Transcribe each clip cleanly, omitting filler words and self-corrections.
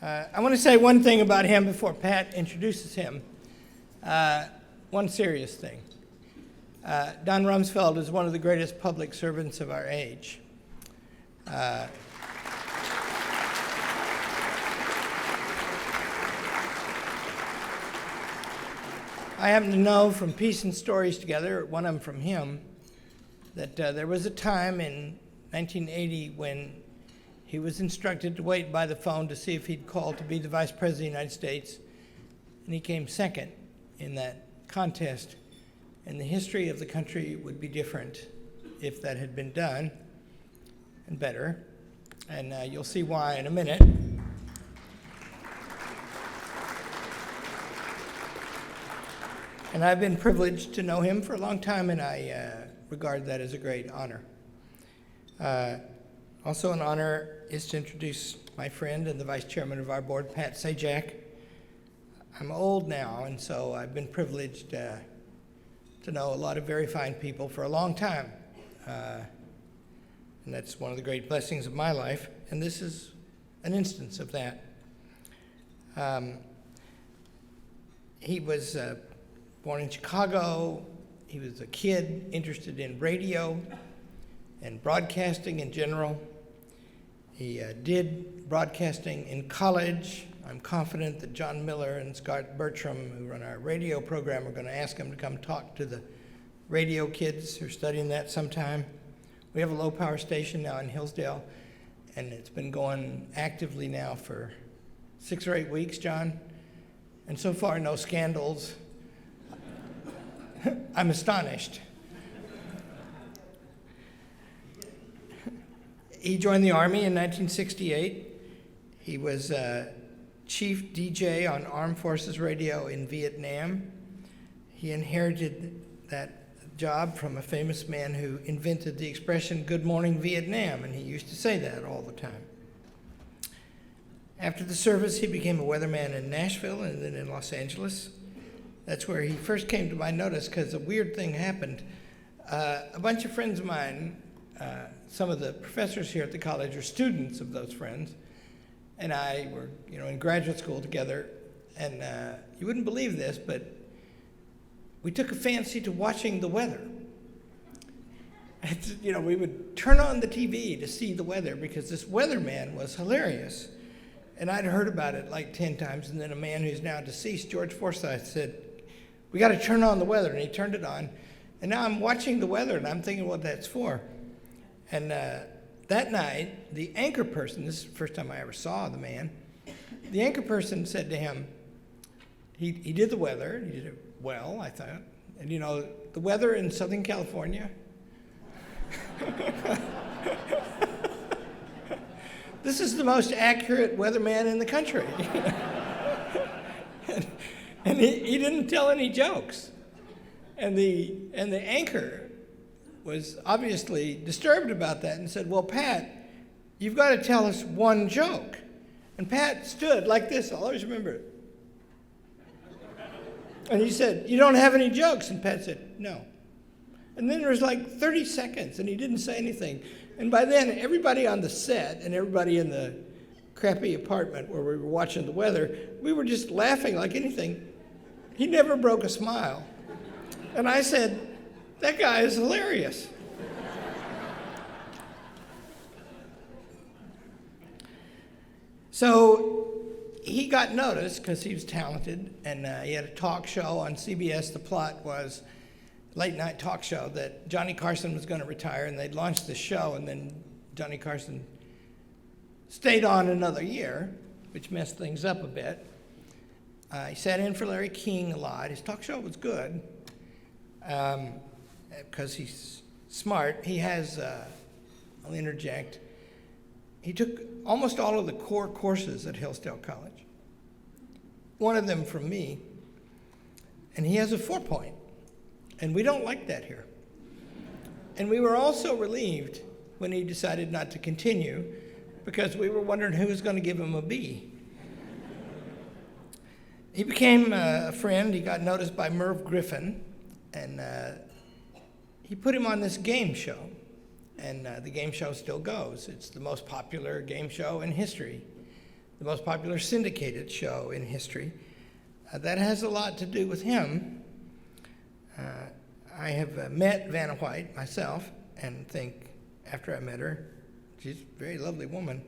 I want to say one thing about him before Pat introduces him. One serious thing. Don Rumsfeld is one of the greatest public servants of our age. I happen to know from Peace and Stories Together, one of them from him, that there was a time in 1980 when he was instructed to wait by the phone to see if he'd call to be the Vice President of the United States, and he came second in that contest. And the history of the country would be different if that had been done, and better. And you'll see why in a minute. And I've been privileged to know him for a long time, and I regard that as a great honor. Also an honor is to introduce my friend and the vice chairman of our board, Pat Sajak. I'm old now, and so I've been privileged to know a lot of very fine people for a long time. And that's one of the great blessings of my life, and this is an instance of that. He was born in Chicago. He was a kid interested in radio and broadcasting in general. He did broadcasting in college. I'm confident that John Miller and Scott Bertram, who run our radio program, are going to ask him to come talk to the radio kids who are studying that sometime. We have a low-power station now in Hillsdale, and it's been going actively now for 6 or 8 weeks, John, and so far no scandals. I'm astonished. He joined the Army in 1968. He was chief DJ on Armed Forces Radio in Vietnam. He inherited that job from a famous man who invented the expression, "Good morning, Vietnam," and he used to say that all the time. After the service, he became a weatherman in Nashville and then in Los Angeles. That's where he first came to my notice because a weird thing happened. A bunch of friends of mine, some of the professors here at the college are students of those friends, and I were, in graduate school together, and you wouldn't believe this, but we took a fancy to watching the weather. We would turn on the TV to see the weather because this weatherman was hilarious. And I'd heard about it like 10 times, and then a man who's now deceased, George Forsyth, said, "We got to turn on the weather," and he turned it on. And now I'm watching the weather, and I'm thinking what that's for. And that night, the anchor person, this is the first time I ever saw the man, the anchor person said to him, he did the weather, he did it well, I thought. And the weather in Southern California, this is the most accurate weatherman in the country. and he didn't tell any jokes. And the anchor was obviously disturbed about that and said, "Well, Pat, you've got to tell us one joke." And Pat stood like this, I'll always remember it. And he said, "You don't have any jokes?" And Pat said, "No." And then there was like 30 seconds, and he didn't say anything. And by then, everybody on the set and everybody in the crappy apartment where we were watching the weather, we were just laughing like anything. He never broke a smile. And I said, "That guy is hilarious." So he got noticed because he was talented, and he had a talk show on CBS. The plot was late night talk show that Johnny Carson was going to retire, and they'd launched the show, and then Johnny Carson stayed on another year, which messed things up a bit. He sat in for Larry King a lot. His talk show was good because he's smart. He has, I'll interject, he took almost all of the core courses at Hillsdale College, one of them from me, and he has a 4.0. And we don't like that here. And we were also relieved when he decided not to continue because we were wondering who was going to give him a B. He became a friend. He got noticed by Merv Griffin, and he put him on this game show. And the game show still goes. It's the most popular game show in history. the most popular syndicated show in history. That has a lot to do with him. I have met Vanna White myself and think, after I met her, she's a very lovely woman,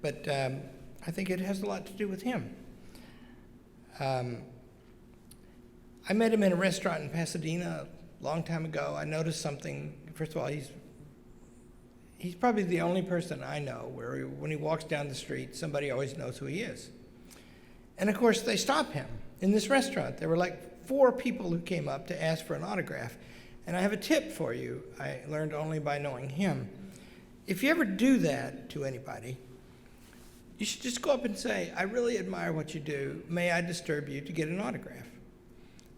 but I think it has a lot to do with him. I met him in a restaurant in Pasadena a long time ago. I noticed something. First of all, he's probably the only person I know where when he walks down the street, somebody always knows who he is. And of course, they stop him in this restaurant. There were like 4 people who came up to ask for an autograph. And I have a tip for you. I learned only by knowing him. If you ever do that to anybody, you should just go up and say, I really admire what you do. May I disturb you to get an autograph?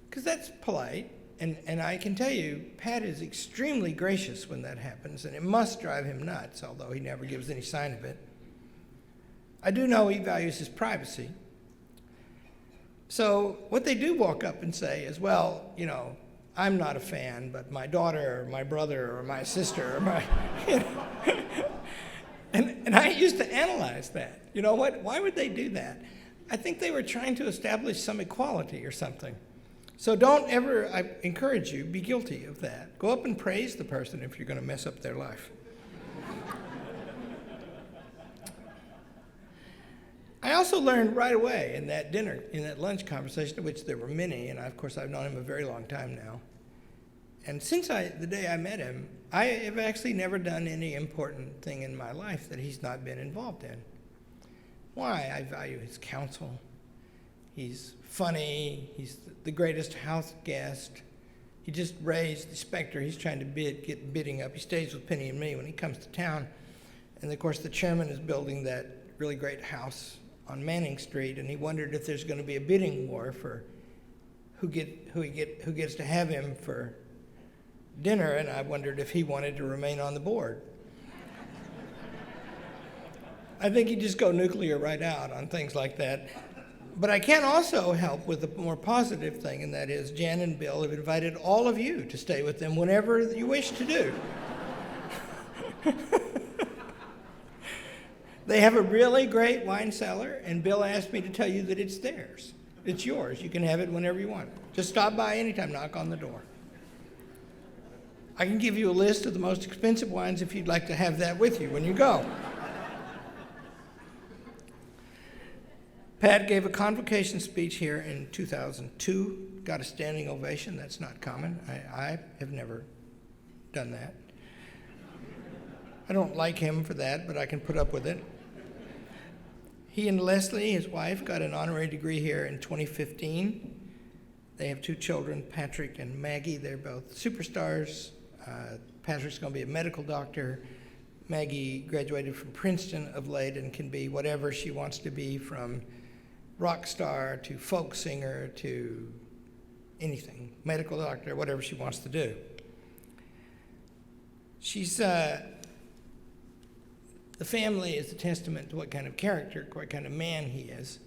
Because that's polite. And I can tell you, Pat is extremely gracious when that happens, and it must drive him nuts, although he never gives any sign of it. I do know he values his privacy. So what they do walk up and say is, well, you know, I'm not a fan, but my daughter or my brother or my sister or my, you know. And I used to analyze that. You know what? Why would they do that? I think they were trying to establish some equality or something. So don't ever, I encourage you, be guilty of that. Go up and praise the person if you're going to mess up their life. I also learned right away in that dinner, in that lunch conversation, of which there were many, and of course I've known him a very long time now. And since the day I met him, I have actually never done any important thing in my life that he's not been involved in. Why? I value his counsel. He's funny. He's the greatest house guest. He just raised the specter. He's trying to get bidding up. He stays with Penny and me when he comes to town. And of course, the chairman is building that really great house on Manning Street, and he wondered if there's going to be a bidding war for who gets to have him for dinner, and I wondered if he wanted to remain on the board. I think he'd just go nuclear right out on things like that. But I can also help with a more positive thing, and that is Jan and Bill have invited all of you to stay with them whenever you wish to do. They have a really great wine cellar, and Bill asked me to tell you that it's theirs. It's yours. You can have it whenever you want. Just stop by anytime, knock on the door. I can give you a list of the most expensive wines if you'd like to have that with you when you go. Pat gave a convocation speech here in 2002, got a standing ovation. That's not common. I have never done that. I don't like him for that, but I can put up with it. He and Leslie, his wife, got an honorary degree here in 2015. They have 2 children, Patrick and Maggie. They're both superstars. Patrick's going to be a medical doctor. Maggie graduated from Princeton of late and can be whatever she wants to be, from rock star to folk singer to anything, medical doctor, whatever she wants to do. She's, the family is a testament to what kind of character, what kind of man he is.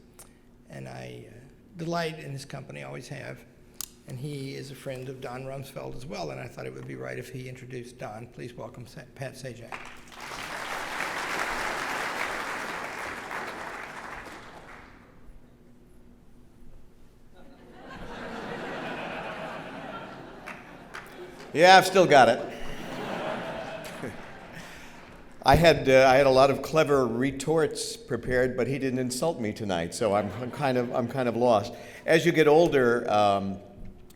And I delight in his company, always have. And he is a friend of Don Rumsfeld as well, and I thought it would be right if he introduced Don. Please welcome Pat Sajak. Yeah, I've still got it. I had a lot of clever retorts prepared, but he didn't insult me tonight, so I'm kind of lost. As you get older,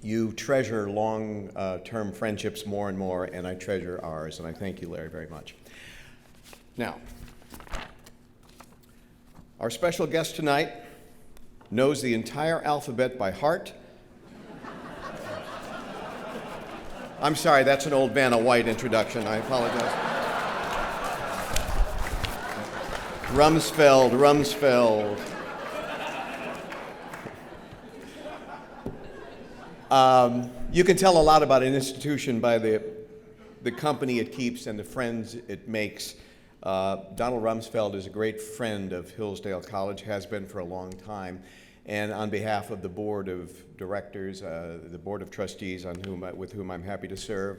you treasure long-term friendships more and more, and I treasure ours, and I thank you, Larry, very much. Now, our special guest tonight knows the entire alphabet by heart. I'm sorry, that's an old Vanna White introduction. I apologize. Rumsfeld. You can tell a lot about an institution by the company it keeps and the friends it makes. Donald Rumsfeld is a great friend of Hillsdale College, has been for a long time. And on behalf of the board of directors, the board of trustees with whom I'm happy to serve,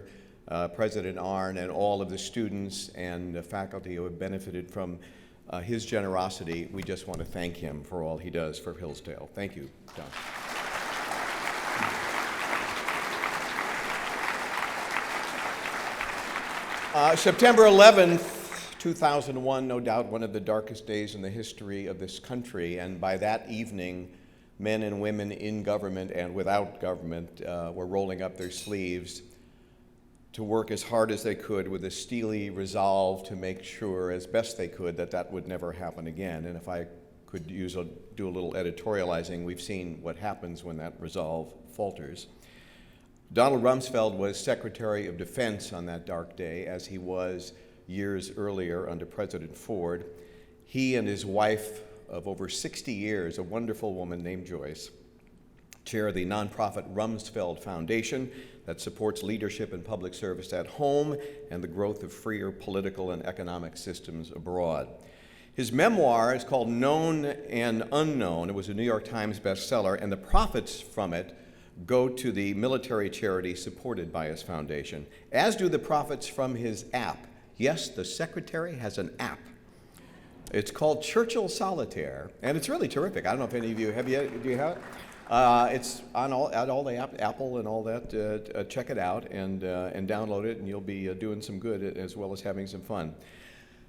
President Arnn, and all of the students and the faculty who have benefited from his generosity. We just want to thank him for all he does for Hillsdale. Thank you, Don. September 11th, 2001, no doubt one of the darkest days in the history of this country, and by that evening, men and women in government and without government were rolling up their sleeves to work as hard as they could with a steely resolve to make sure as best they could that that would never happen again. And if I could do a little editorializing, we've seen what happens when that resolve falters. Donald Rumsfeld was Secretary of Defense on that dark day, as he was years earlier under President Ford. He and his wife of over 60 years, a wonderful woman named Joyce, chair the nonprofit Rumsfeld Foundation that supports leadership and public service at home and the growth of freer political and economic systems abroad. His memoir is called Known and Unknown. It was a New York Times bestseller, and the profits from it go to the military charity supported by his foundation, as do the profits from his app. Yes, the Secretary has an app. It's called Churchill Solitaire, and it's really terrific. I don't know if any of you have yet. Do you have it? It's on all the Apple and all that. Check it out and download it, and you'll be doing some good as well as having some fun.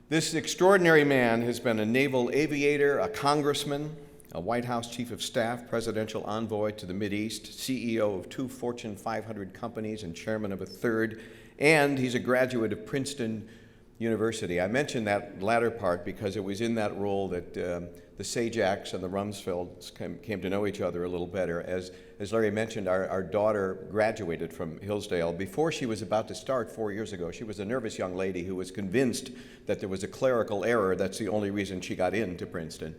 This extraordinary man has been a naval aviator, a congressman, a White House chief of staff, presidential envoy to the Mideast, CEO of 2 Fortune 500 companies and chairman of a third, and he's a graduate of Princeton University. I mentioned that latter part because it was in that role that the Sajaks and the Rumsfelds came to know each other a little better. As Larry mentioned, our daughter graduated from Hillsdale. Before she was about to start 4 years ago, she was a nervous young lady who was convinced that there was a clerical error. That's the only reason she got into Princeton.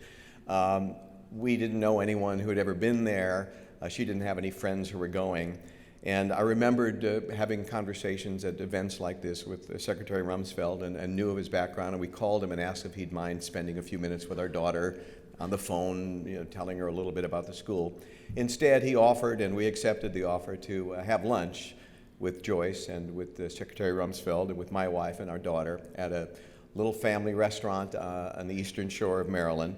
We didn't know anyone who had ever been there. She didn't have any friends who were going. And I remembered having conversations at events like this with Secretary Rumsfeld and knew of his background, and we called him and asked if he'd mind spending a few minutes with our daughter on the phone, telling her a little bit about the school. Instead, he offered, and we accepted the offer, to have lunch with Joyce and with Secretary Rumsfeld and with my wife and our daughter at a little family restaurant on the eastern shore of Maryland.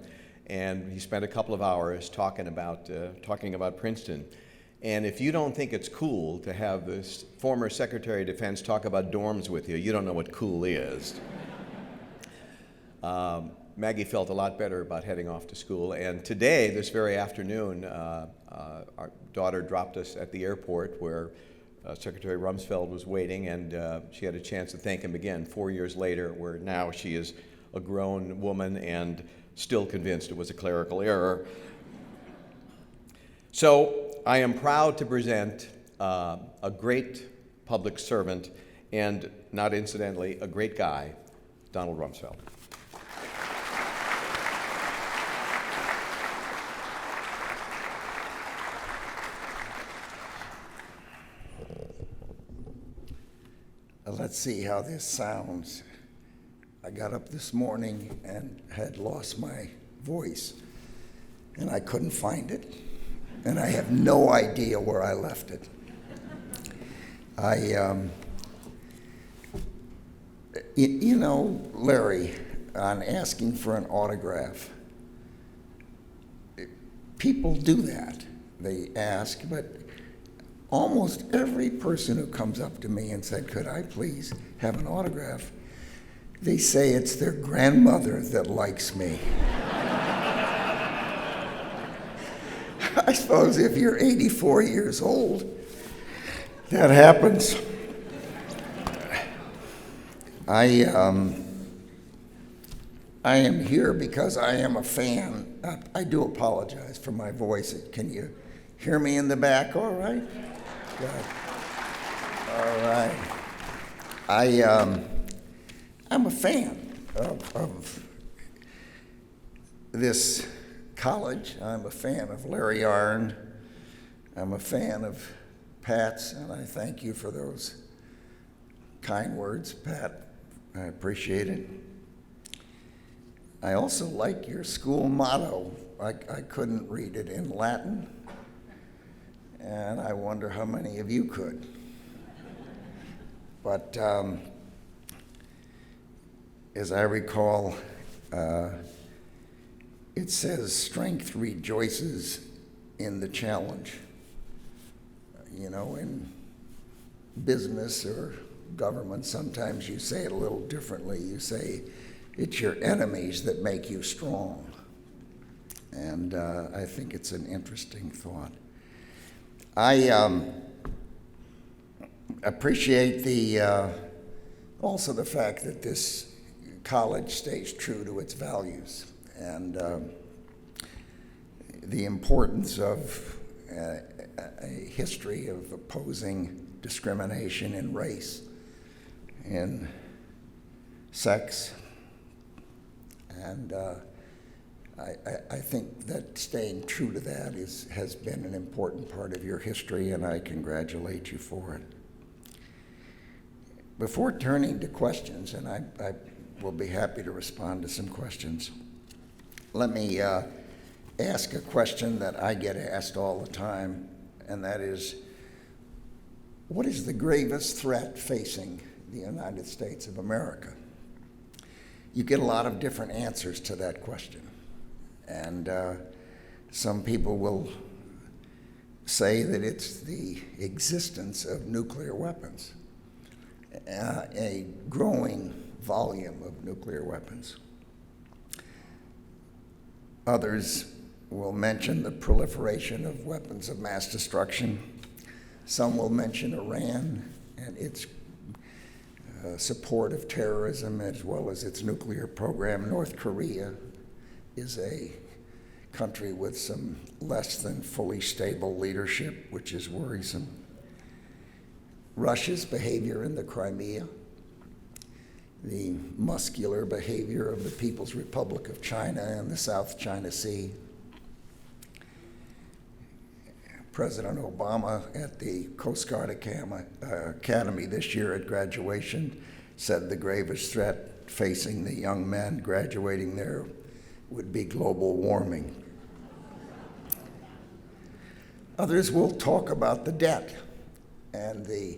And he spent a couple of hours talking about Princeton. And if you don't think it's cool to have this former Secretary of Defense talk about dorms with you, you don't know what cool is. Maggie felt a lot better about heading off to school. And today, this very afternoon, our daughter dropped us at the airport where Secretary Rumsfeld was waiting, and she had a chance to thank him again 4 years later, where now she is a grown woman and still convinced it was a clerical error. So I am proud to present a great public servant and, not incidentally, a great guy, Donald Rumsfeld. Let's see how this sounds. I got up this morning and had lost my voice, and I couldn't find it, and I have no idea where I left it. Larry, on asking for an autograph, people do that. They ask, but almost every person who comes up to me and said, "Could I please have an autograph?" they say it's their grandmother that likes me. I suppose if you're 84 years old, that happens. I am here because I am a fan. I do apologize for my voice. Can you hear me in the back all right? Good. All right. I'm a fan of this college. I'm a fan of Larry Arnn. I'm a fan of Pat's, and I thank you for those kind words, Pat. I appreciate it. I also like your school motto. I couldn't read it in Latin, and I wonder how many of you could. But as I recall, It says, strength rejoices in the challenge. You know, in business or government, sometimes you say it a little differently. You say, it's your enemies that make you strong. And I think it's an interesting thought. I appreciate also the fact that this college stays true to its values, and the importance of a history of opposing discrimination in race, in sex, and I think that staying true to that has been an important part of your history, and I congratulate you for it. Before turning to questions, and I will be happy to respond to some questions, let me ask a question that I get asked all the time, and that is, what is the gravest threat facing the United States of America? You get a lot of different answers to that question. And some people will say that it's the existence of nuclear weapons, a growing volume of nuclear weapons. Others will mention the proliferation of weapons of mass destruction. Some will mention Iran and its support of terrorism as well as its nuclear program. North Korea is a country with some less than fully stable leadership, which is worrisome. Russia's behavior in the Crimea, the muscular behavior of the People's Republic of China and the South China Sea. President Obama at the Coast Guard Academy this year at graduation said the gravest threat facing the young men graduating there would be global warming. Others will talk about the debt and the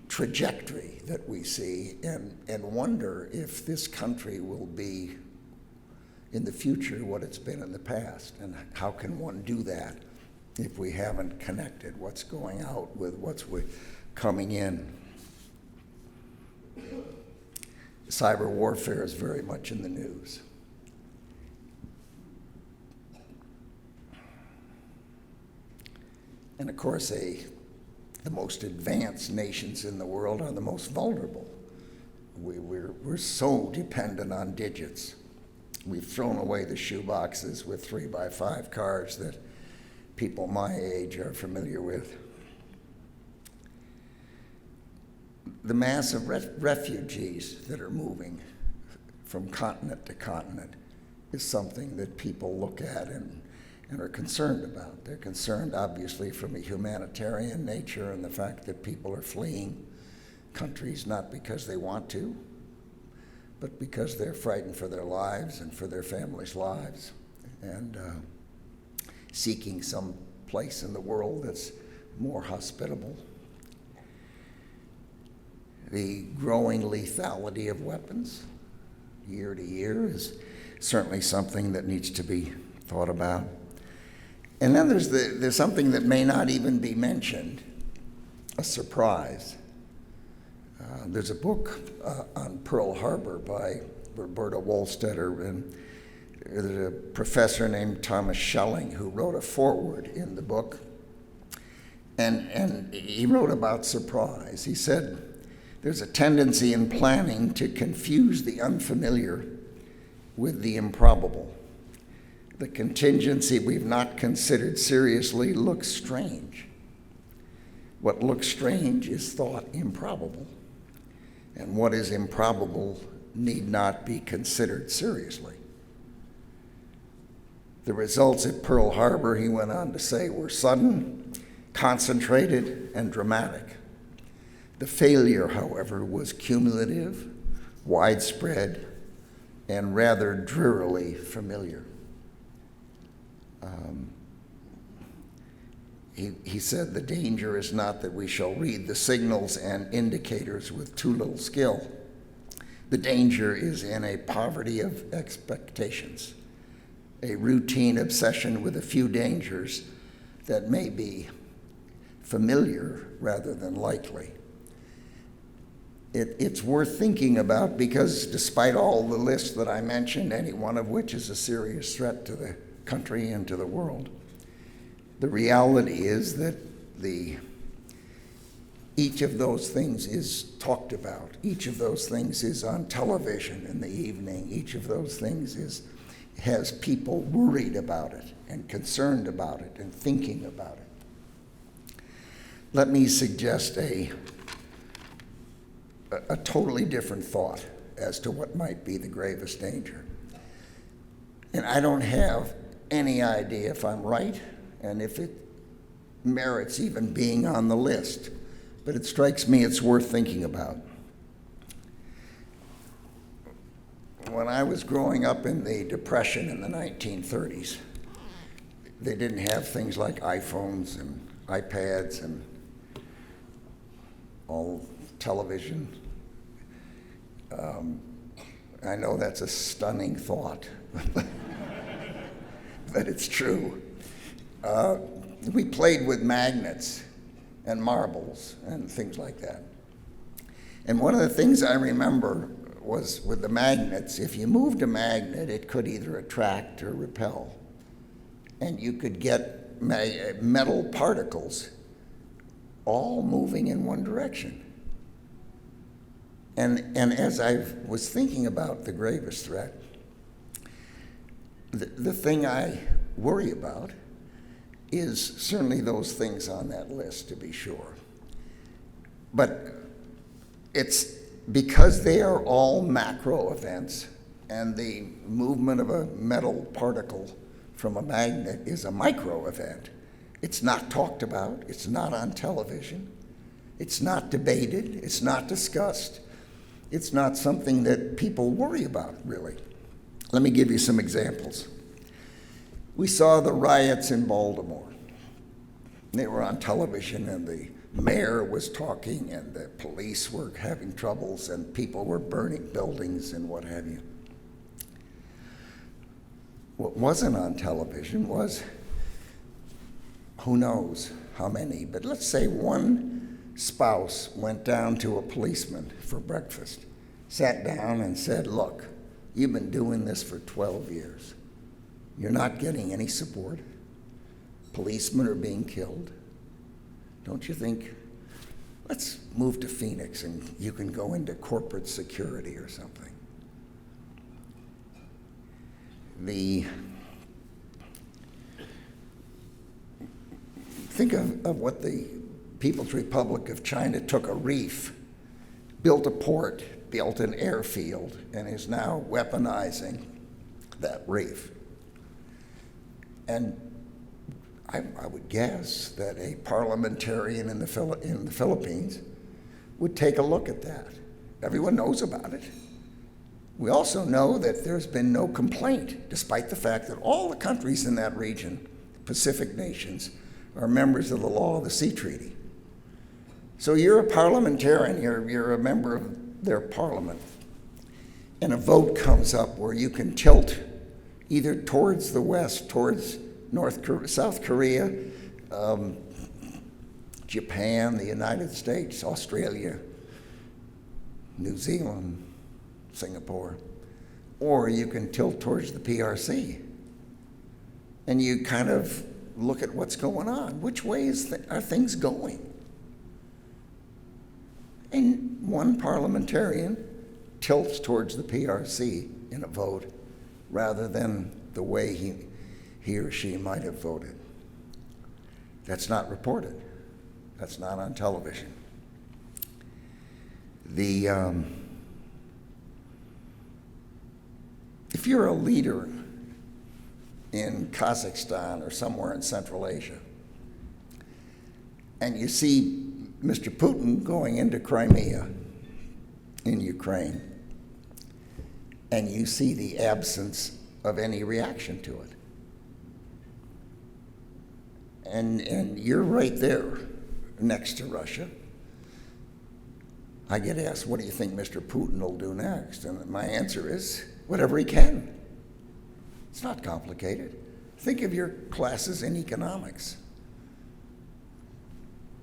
trajectory that we see and wonder if this country will be in the future what it's been in the past, and how can one do that if we haven't connected what's going out with what's coming in. Cyber warfare is very much in the news. And of course, the most advanced nations in the world are the most vulnerable. We're so dependent on digits. We've thrown away the shoe boxes with 3x5 cards that people my age are familiar with. The mass of refugees that are moving from continent to continent is something that people look at and are concerned about. They're concerned, obviously, from a humanitarian nature and the fact that people are fleeing countries not because they want to, but because they're frightened for their lives and for their families' lives, and seeking some place in the world that's more hospitable. The growing lethality of weapons year to year is certainly something that needs to be thought about. And then there's something that may not even be mentioned, a surprise. There's a book on Pearl Harbor by Roberta Wohlstetter, and there's a professor named Thomas Schelling who wrote a foreword in the book, and he wrote about surprise. He said, there's a tendency in planning to confuse the unfamiliar with the improbable. The contingency we've not considered seriously looks strange. What looks strange is thought improbable, and what is improbable need not be considered seriously. The results at Pearl Harbor, he went on to say, were sudden, concentrated, and dramatic. The failure, however, was cumulative, widespread, and rather drearily familiar. He said, the danger is not that we shall read the signals and indicators with too little skill, The danger is in a poverty of expectations, a routine obsession with a few dangers that may be familiar rather than likely. It's worth thinking about because despite all the lists that I mentioned, any one of which is a serious threat to the country and to the world, the reality is that each of those things is talked about. Each of those things is on television in the evening. Each of those things has people worried about it and concerned about it and thinking about it. Let me suggest a totally different thought as to what might be the gravest danger. And I don't have any idea if I'm right and if it merits even being on the list, but it strikes me it's worth thinking about. When I was growing up in the Depression in the 1930s, they didn't have things like iPhones and iPads and all television. I know that's a stunning thought, but it's true. We played with magnets and marbles and things like that. And one of the things I remember was with the magnets, if you moved a magnet, it could either attract or repel. And you could get metal particles all moving in one direction. And as I was thinking about the gravest threat, the thing I worry about is certainly those things on that list, to be sure. But it's because they are all macro events, and the movement of a metal particle from a magnet is a micro event. It's not talked about, it's not on television, it's not debated, it's not discussed. It's not something that people worry about, really. Let me give you some examples. We saw the riots in Baltimore. They were on television, and the mayor was talking, and the police were having troubles, and people were burning buildings and what have you. What wasn't on television was, who knows how many, but let's say one spouse went down to a policeman for breakfast, sat down and said, look, you've been doing this for 12 years. You're not getting any support. Policemen are being killed. Don't you think, let's move to Phoenix and you can go into corporate security or something. Think of what the People's Republic of China took a reef, built a port, built an airfield, and is now weaponizing that reef. And I would guess that a parliamentarian in the Philippines would take a look at that. Everyone knows about it. We also know that there's been no complaint, despite the fact that all the countries in that region, Pacific nations, are members of the Law of the Sea Treaty. So you're a parliamentarian, you're a member of their parliament, and a vote comes up where you can tilt either towards the west, towards South Korea, Japan, the United States, Australia, New Zealand, Singapore, or you can tilt towards the PRC. And you kind of look at what's going on. Which way are things going? And one parliamentarian tilts towards the PRC in a vote rather than the way he or she might have voted. That's not reported. That's not on television. If you're a leader in Kazakhstan or somewhere in Central Asia, and you see Mr. Putin going into Crimea in Ukraine, and you see the absence of any reaction to it, and you're right there next to Russia, I get asked, what do you think Mr. Putin will do next? And my answer is, whatever he can. It's not complicated. Think of your classes in economics.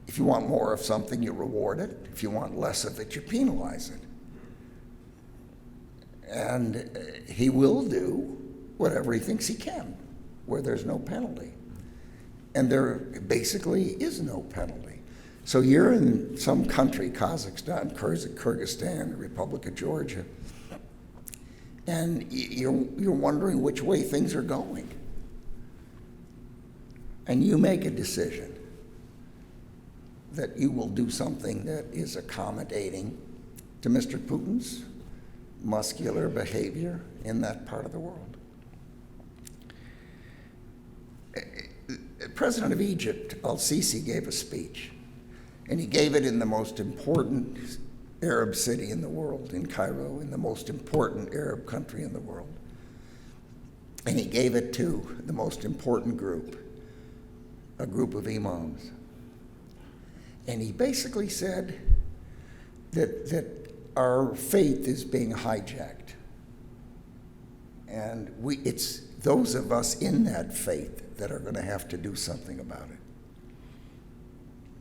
If you want more of something, you reward it. If you want less of it, you penalize it. And he will do whatever he thinks he can, where there's no penalty. And there basically is no penalty. So you're in some country, Kazakhstan, Kyrgyzstan, the Republic of Georgia, and you're wondering which way things are going. And you make a decision that you will do something that is accommodating to Mr. Putin's muscular behavior in that part of the world. The president of Egypt, al-Sisi, gave a speech, and he gave it in the most important Arab city in the world, in Cairo, in the most important Arab country in the world. And he gave it to the most important group, a group of imams. And he basically said that our faith is being hijacked. And it's those of us in that faith that are going to have to do something about it.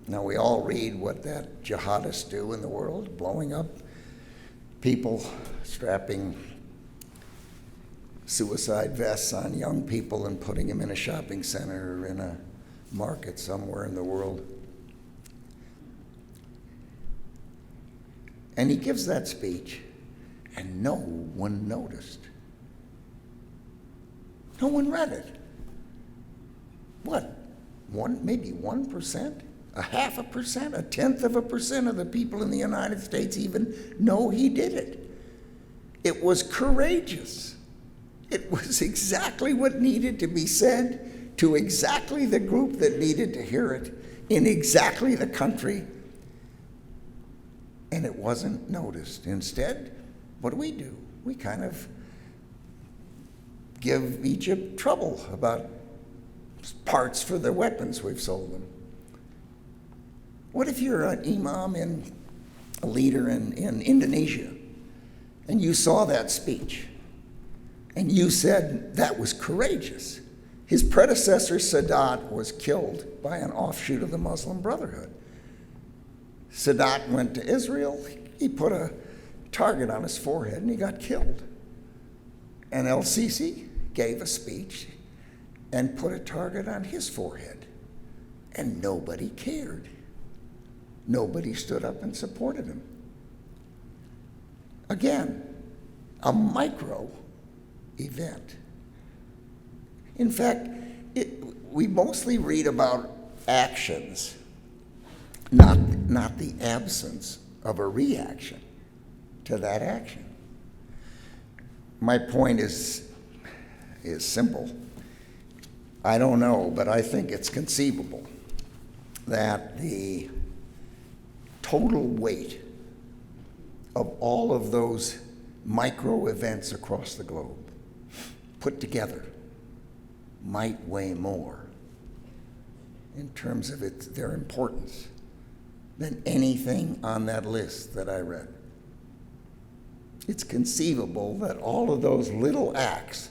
Now, we all read what that jihadists do in the world, blowing up people, strapping suicide vests on young people and putting them in a shopping center or in a market somewhere in the world. And he gives that speech, and no one noticed. No one read it. What? Maybe 1%? A 0.5%? 0.1% of the people in the United States even know he did it. It was courageous. It was exactly what needed to be said to exactly the group that needed to hear it in exactly the country. And it wasn't noticed. Instead, what do? We kind of give Egypt trouble about parts for their weapons we've sold them. What if you're an imam and a leader in Indonesia, and you saw that speech, and you said that was courageous? His predecessor, Sadat, was killed by an offshoot of the Muslim Brotherhood. Sadat went to Israel, he put a target on his forehead, and he got killed. And el-Sisi gave a speech and put a target on his forehead, and nobody cared. Nobody stood up and supported him. Again, a micro event. In fact, we mostly read about actions, not the absence of a reaction to that action. My point is simple. I don't know, but I think it's conceivable that the total weight of all of those micro events across the globe put together might weigh more in terms of their importance than anything on that list that I read. It's conceivable that all of those little acts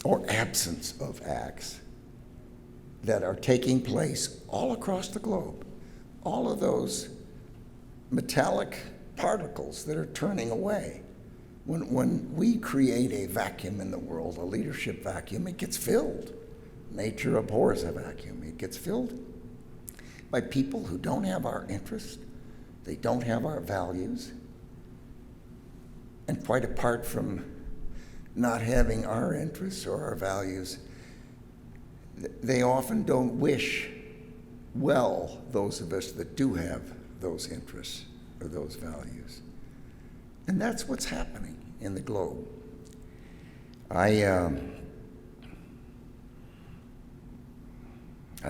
or absence of acts that are taking place all across the globe, all of those metallic particles that are turning away. When we create a vacuum in the world, a leadership vacuum, it gets filled. Nature abhors a vacuum. It gets filled by people who don't have our interests, they don't have our values, and quite apart from not having our interests or our values, they often don't wish well those of us that do have those interests or those values. And that's what's happening in the globe. I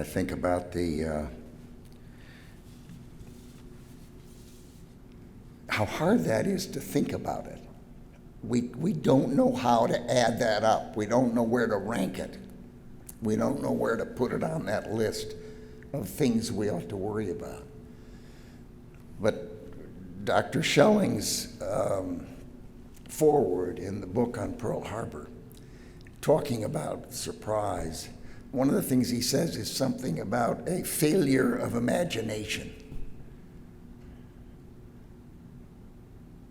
think about how hard that is to think about it. We don't know how to add that up. We don't know where to rank it. We don't know where to put it on that list of things we ought to worry about. But Dr. Schelling's foreword in the book on Pearl Harbor, talking about surprise, one of the things he says is something about a failure of imagination.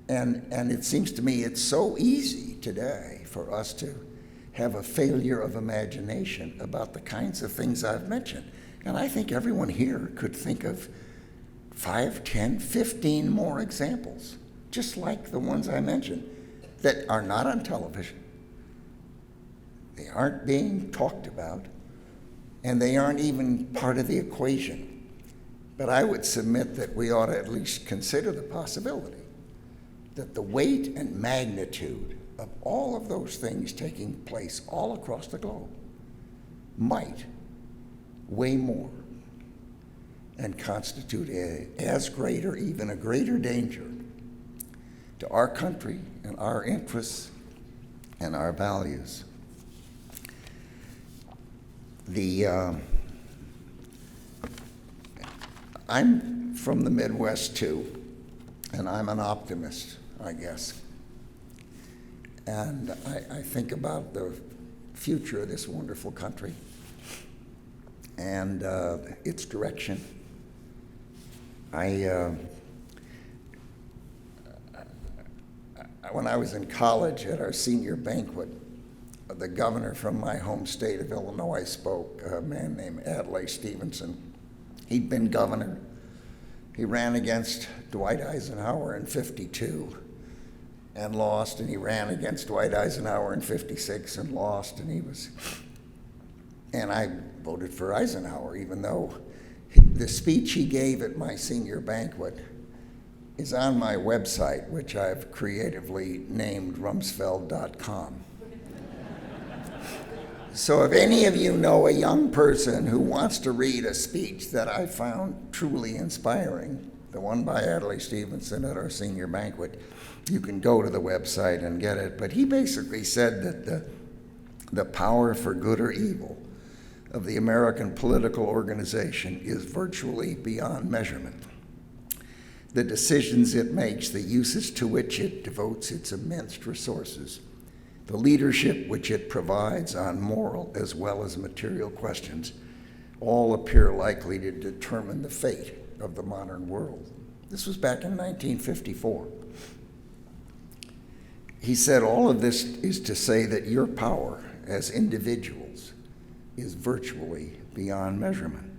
And it seems to me it's so easy today for us to have a failure of imagination about the kinds of things I've mentioned. And I think everyone here could think of 5, 10, 15 more examples, just like the ones I mentioned, that are not on television. They aren't being talked about, and they aren't even part of the equation. But I would submit that we ought to at least consider the possibility that the weight and magnitude of all of those things taking place all across the globe might weigh more and constitute as great or even a greater danger to our country and our interests and our values. I'm from the Midwest too, and I'm an optimist, I guess. And I think about the future of this wonderful country and its direction. When I was in college at our senior banquet, the governor from my home state of Illinois spoke, a man named Adlai Stevenson. He'd been governor. He ran against Dwight Eisenhower in '52 and lost, and he ran against Dwight Eisenhower in '56 and lost, and I voted for Eisenhower, even though the speech he gave at my senior banquet is on my website, which I've creatively named rumsfeld.com. So if any of you know a young person who wants to read a speech that I found truly inspiring, the one by Adlai Stevenson at our senior banquet, you can go to the website and get it. But he basically said that the power for good or evil of the American political organization is virtually beyond measurement. The decisions it makes, the uses to which it devotes its immense resources, the leadership which it provides on moral as well as material questions, all appear likely to determine the fate of the modern world. This was back in 1954. He said all of this is to say that your power as individuals is virtually beyond measurement.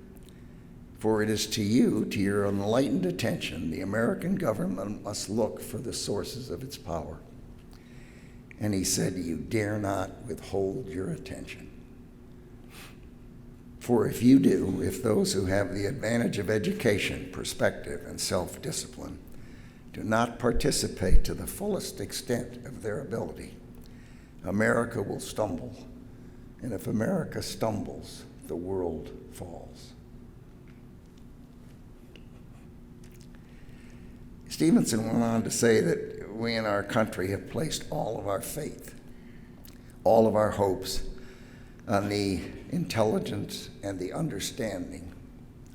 For it is to you, to your enlightened attention, the American government must look for the sources of its power. And he said, you dare not withhold your attention. For if you do, if those who have the advantage of education, perspective, and self-discipline do not participate to the fullest extent of their ability, America will stumble. And if America stumbles, the world falls. Stevenson went on to say that we in our country have placed all of our faith, all of our hopes on the intelligence and the understanding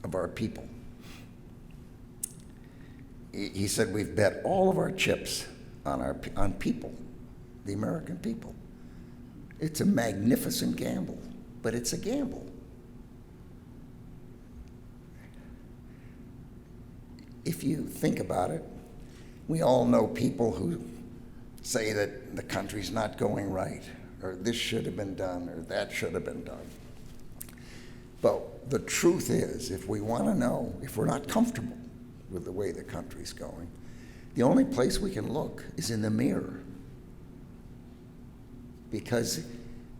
of our people. He said we've bet all of our chips on people, the American people. It's a magnificent gamble, but it's a gamble. If you think about it, we all know people who say that the country's not going right, or this should have been done, or that should have been done. But the truth is, if we want to know, if we're not comfortable with the way the country's going, the only place we can look is in the mirror. Because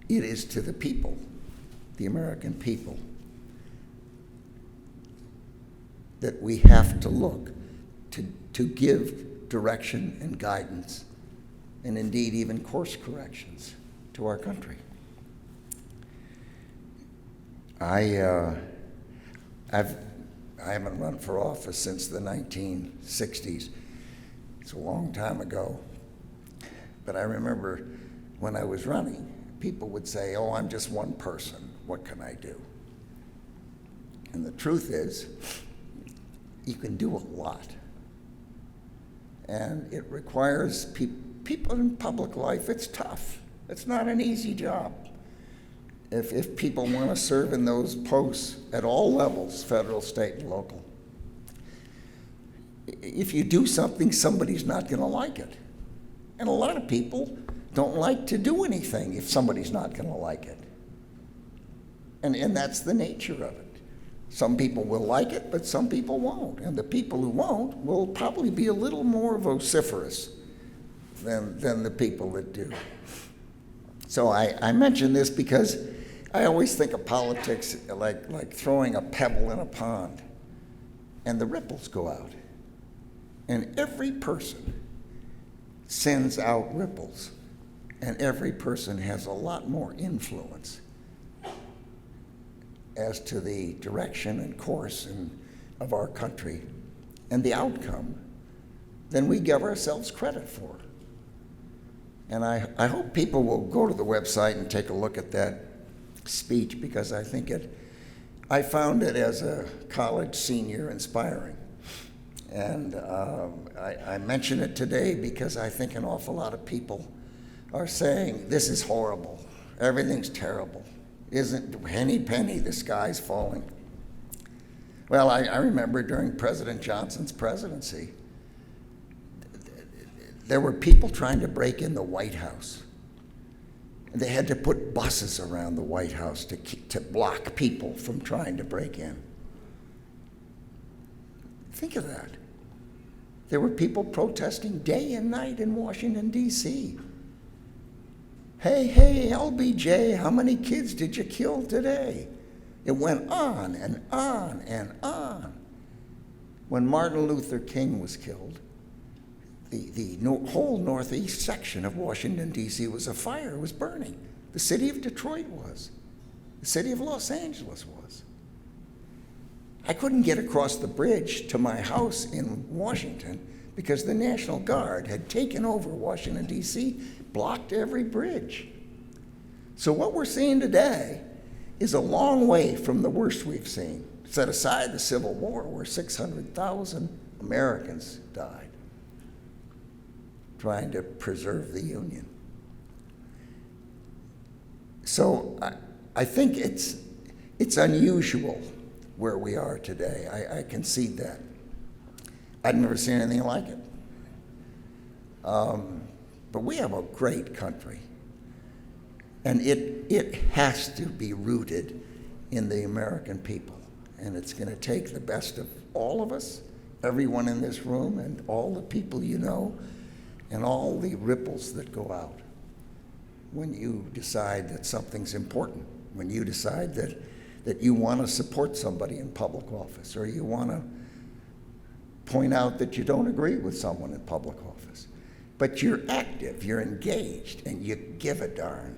it is to the people, the American people, that we have to look to give direction and guidance, and indeed even course corrections to our country. I haven't run for office since the 1960s. It's a long time ago. But I remember when I was running, people would say, oh, I'm just one person. What can I do? And the truth is, you can do a lot. And it requires people in public life. It's tough. It's not an easy job. If people want to serve in those posts at all levels, federal, state, and local, if you do something, somebody's not going to like it. And a lot of people don't like to do anything if somebody's not going to like it. And that's the nature of it. Some people will like it, but some people won't. And the people who won't will probably be a little more vociferous than the people that do. So I mention this because I always think of politics like throwing a pebble in a pond, and the ripples go out. And every person sends out ripples, and every person has a lot more influence as to the direction and course of our country and the outcome than we give ourselves credit for. And I hope people will go to the website and take a look at that speech, because I found it as a college senior inspiring. And I mention it today because I think an awful lot of people are saying, this is horrible, everything's terrible. Isn't penny, the sky's falling. Well, I remember during President Johnson's presidency, there were people trying to break in the White House. And they had to put buses around the White House to block people from trying to break in. Think of that. There were people protesting day and night in Washington, D.C. Hey, LBJ, how many kids did you kill today? It went on and on and on. When Martin Luther King was killed, the whole northeast section of Washington, D.C. was afire, was burning. The city of Detroit was. The city of Los Angeles was. I couldn't get across the bridge to my house in Washington because the National Guard had taken over Washington, D.C., blocked every bridge. So what we're seeing today is a long way from the worst we've seen. Set aside the Civil War, where 600,000 Americans died trying to preserve the Union. So I think it's unusual where we are today. I concede that. I've never seen anything like it. But we have a great country. And it has to be rooted in the American people. And it's going to take the best of all of us, everyone in this room, and all the people you know, and all the ripples that go out when you decide that something's important, when you decide that you want to support somebody in public office, or you want to point out that you don't agree with someone in public office. But you're active, you're engaged, and you give a darn.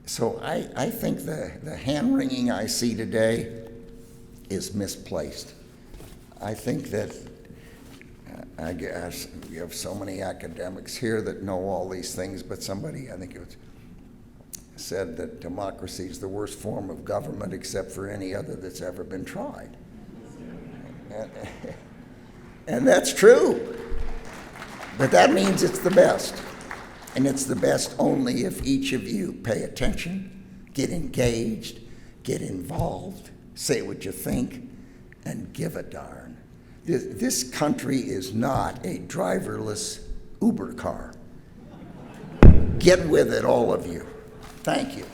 So I think the hand-wringing I see today is misplaced. I think that, I guess we have so many academics here that know all these things, but somebody, I think it was, said that democracy is the worst form of government except for any other that's ever been tried. And that's true. But that means it's the best. And it's the best only if each of you pay attention, get engaged, get involved, say what you think, and give a darn. This country is not a driverless Uber car. Get with it, all of you. Thank you.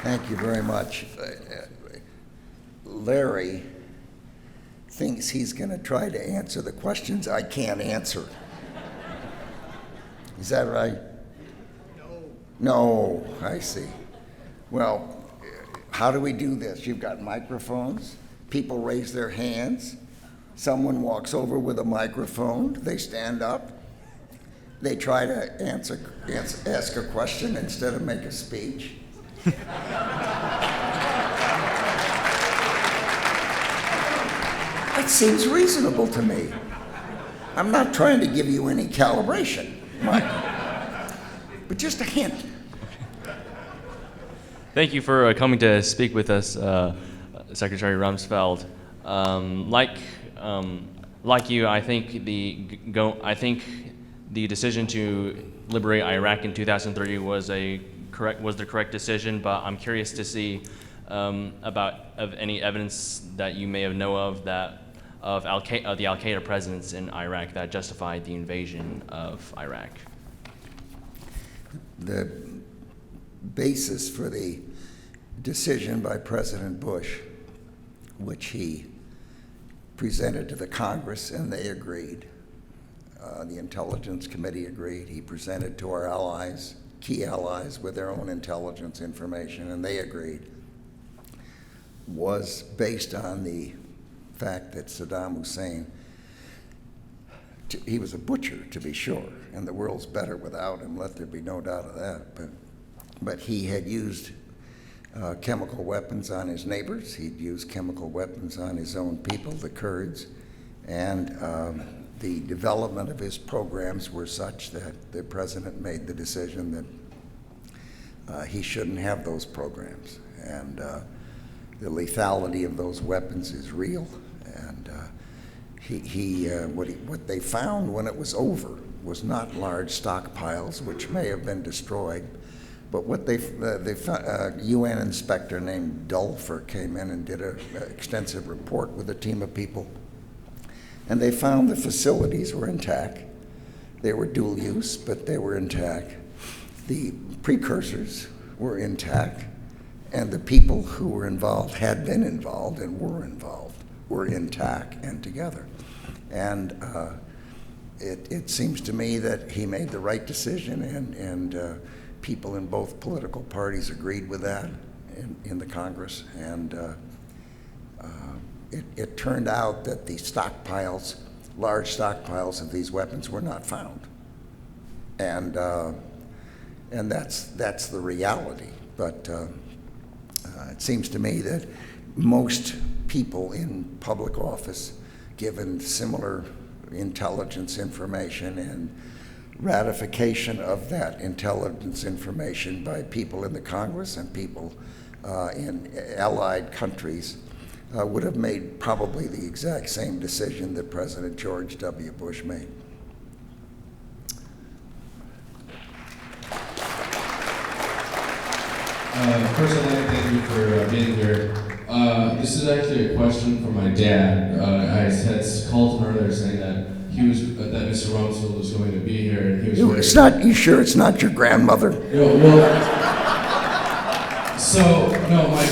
Thank you very much. Larry thinks he's going to try to answer the questions I can't answer. Is that right? No, I see. Well, how do we do this? You've got microphones. People raise their hands. Someone walks over with a microphone, they stand up, they try to ask a question instead of make a speech. That seems reasonable to me. I'm not trying to give you any calibration, Mike, but just a hint. Thank you for coming to speak with us, Secretary Rumsfeld. Like you, I think the decision to liberate Iraq in 2003 was the correct decision. But I'm curious to see of any evidence that you may know of the Al Qaeda presence in Iraq that justified the invasion of Iraq. The basis for the decision by President Bush, which he presented to the Congress and they agreed. The Intelligence Committee agreed. He presented to our allies, key allies, with their own intelligence information, and they agreed. Was based on the fact that Saddam Hussein, he was a butcher, to be sure, and the world's better without him, let there be no doubt of that. But he had used chemical weapons on his neighbors. He'd used chemical weapons on his own people, the Kurds, and the development of his programs were such that the president made the decision that he shouldn't have those programs. And the lethality of those weapons is real. And what they found when it was over was not large stockpiles, which may have been destroyed, but what the UN inspector named Dulfer came in and did an extensive report with a team of people. And they found the facilities were intact. They were dual use, but they were intact. The precursors were intact. And the people who were involved, had been involved and were involved, were intact and together. And it seems to me that he made the right decision, and people in both political parties agreed with that in the Congress. And it turned out that the stockpiles, large stockpiles of these weapons were not found. And that's the reality. But it seems to me that most people in public office, given similar intelligence information and ratification of that intelligence information by people in the Congress and people in allied countries, would have made probably the exact same decision that President George W. Bush made. First, I'd like to thank you for being here. This is actually a question from my dad. I had called him earlier saying that that Mr. Rumsfeld was going to be here, and he was. You sure it's not your grandmother?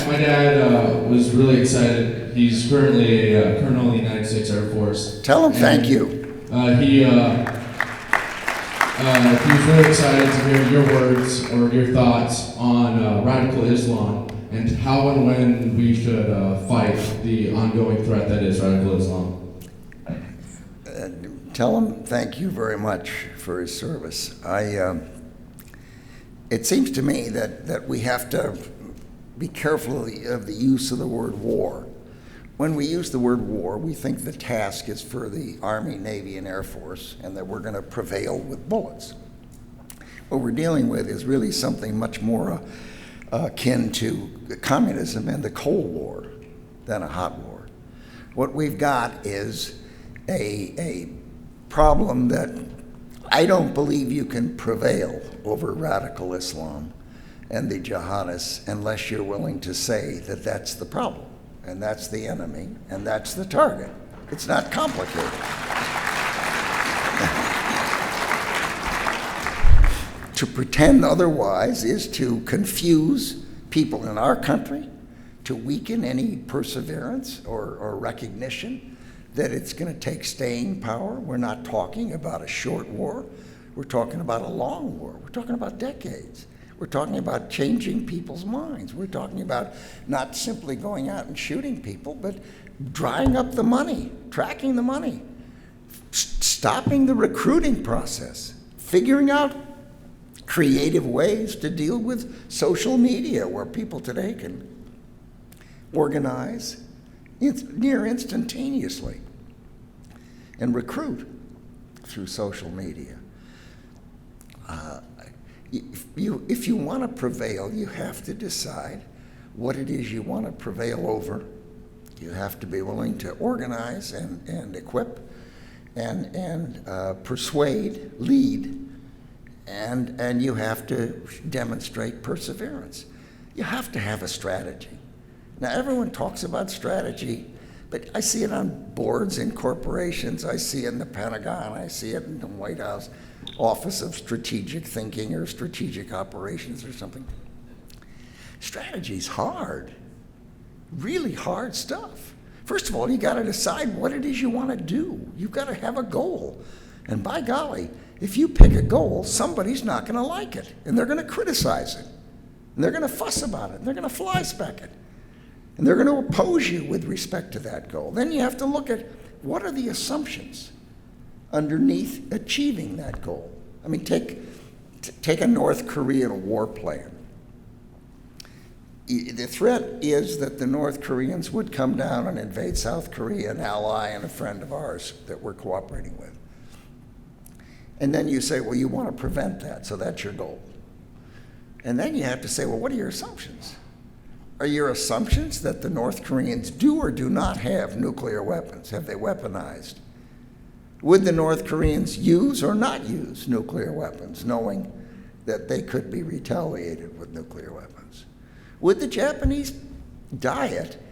My dad was really excited. He's currently a colonel in the United States Air Force. Tell him thank you. He was really excited to hear your words or your thoughts on radical Islam and how and when we should fight the ongoing threat that is radical Islam. Tell him thank you very much for his service. It seems to me that we have to be careful of the use of the word war. When we use the word war, we think the task is for the Army, Navy, and Air Force, and that we're going to prevail with bullets. What we're dealing with is really something much more akin to communism and the Cold War than a hot war. What we've got is a problem that I don't believe you can prevail over radical Islam and the jihadists unless you're willing to say that that's the problem, and that's the enemy, and that's the target. It's not complicated. To pretend otherwise is to confuse people in our country, to weaken any perseverance or recognition that it's going to take staying power. We're not talking about a short war. We're talking about a long war. We're talking about decades. We're talking about changing people's minds. We're talking about not simply going out and shooting people, but drying up the money, tracking the money, stopping the recruiting process, figuring out creative ways to deal with social media where people today can organize near instantaneously and recruit through social media. If you want to prevail, you have to decide what it is you want to prevail over. You have to be willing to organize and equip and persuade, lead, and you have to demonstrate perseverance. You have to have a strategy. Now, everyone talks about strategy, but I see it on boards in corporations. I see it in the Pentagon. I see it in the White House Office of Strategic Thinking or Strategic Operations or something. Strategy's hard, really hard stuff. First of all, you got to decide what it is you want to do. You've got to have a goal. And by golly, if you pick a goal, somebody's not going to like it, and they're going to criticize it, and they're going to fuss about it, and they're going to fly spec it, and they're going to oppose you with respect to that goal. Then you have to look at what are the assumptions underneath achieving that goal. I mean, take a North Korean war plan. The threat is that the North Koreans would come down and invade South Korea, an ally and a friend of ours that we're cooperating with. And then you say, well, you want to prevent that, so that's your goal. And then you have to say, well, what are your assumptions? Are your assumptions that the North Koreans do or do not have nuclear weapons? Have they weaponized? Would the North Koreans use or not use nuclear weapons, knowing that they could be retaliated with nuclear weapons? Would the Japanese Diet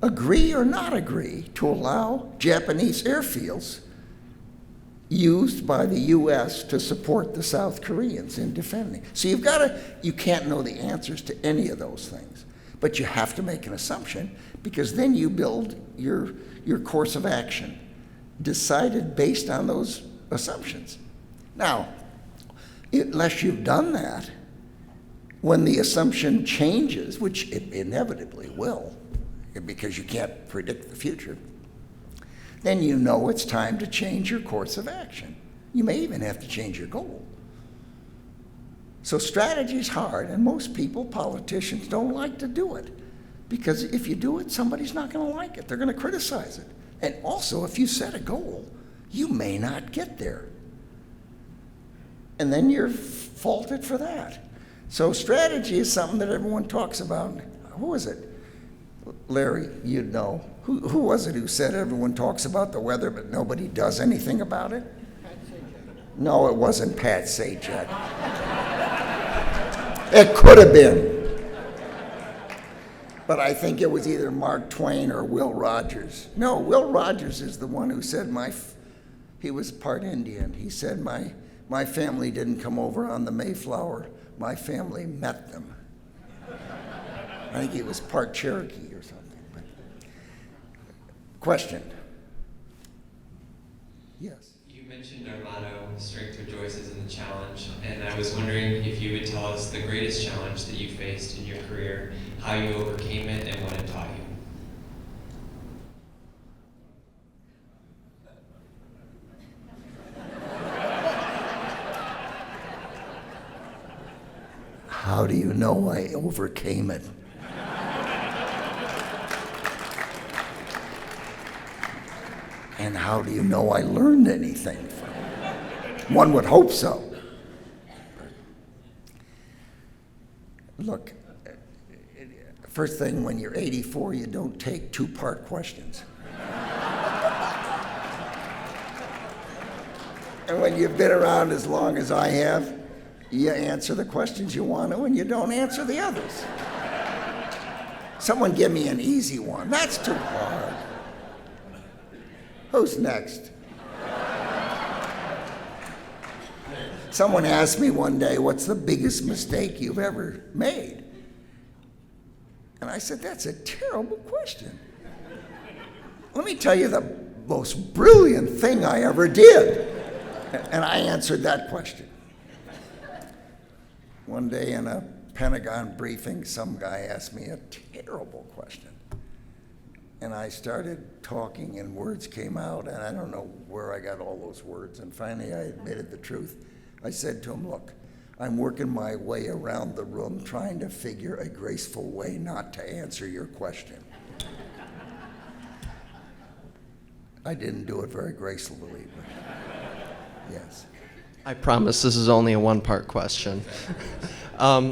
agree or not agree to allow Japanese airfields used by the U.S. to support the South Koreans in defending? So you can't know the answers to any of those things, but you have to make an assumption, because then you build your course of action decided based on those assumptions. Now, unless you've done that, when the assumption changes, which it inevitably will, because you can't predict the future, then you know it's time to change your course of action. You may even have to change your goal. So strategy is hard, and most people, politicians, don't like to do it, because if you do it, somebody's not going to like it. They're going to criticize it. And also, if you set a goal, you may not get there. And then you're faulted for that. So strategy is something that everyone talks about. Who was it? Larry, you'd know. Who was it who said everyone talks about the weather, but nobody does anything about it? No, it wasn't Pat Sajak. It could have been. But I think it was either Mark Twain or Will Rogers. No, Will Rogers is the one who said he was part Indian. He said, my family didn't come over on the Mayflower. My family met them. I think he was part Cherokee or something. But. Question? Yes. You mentioned our motto, strength rejoices in the challenge, and I was wondering if you would tell us the greatest challenge that you faced in your career, how you overcame it, and what it taught you. How do you know I overcame it? And how do you know I learned anything from it? One would hope so. Look, first thing, when you're 84, you don't take two-part questions. And when you've been around as long as I have, you answer the questions you want to, and you don't answer the others. Someone give me an easy one. That's too hard. Who's next? Someone asked me one day, what's the biggest mistake you've ever made? And I said, that's a terrible question. Let me tell you the most brilliant thing I ever did. And I answered that question. One day in a Pentagon briefing, some guy asked me a terrible question. And I started talking and words came out, and I don't know where I got all those words. And finally I admitted the truth. I said to him, look, I'm working my way around the room trying to figure a graceful way not to answer your question. I didn't do it very gracefully, but yes. I promise this is only a one-part question.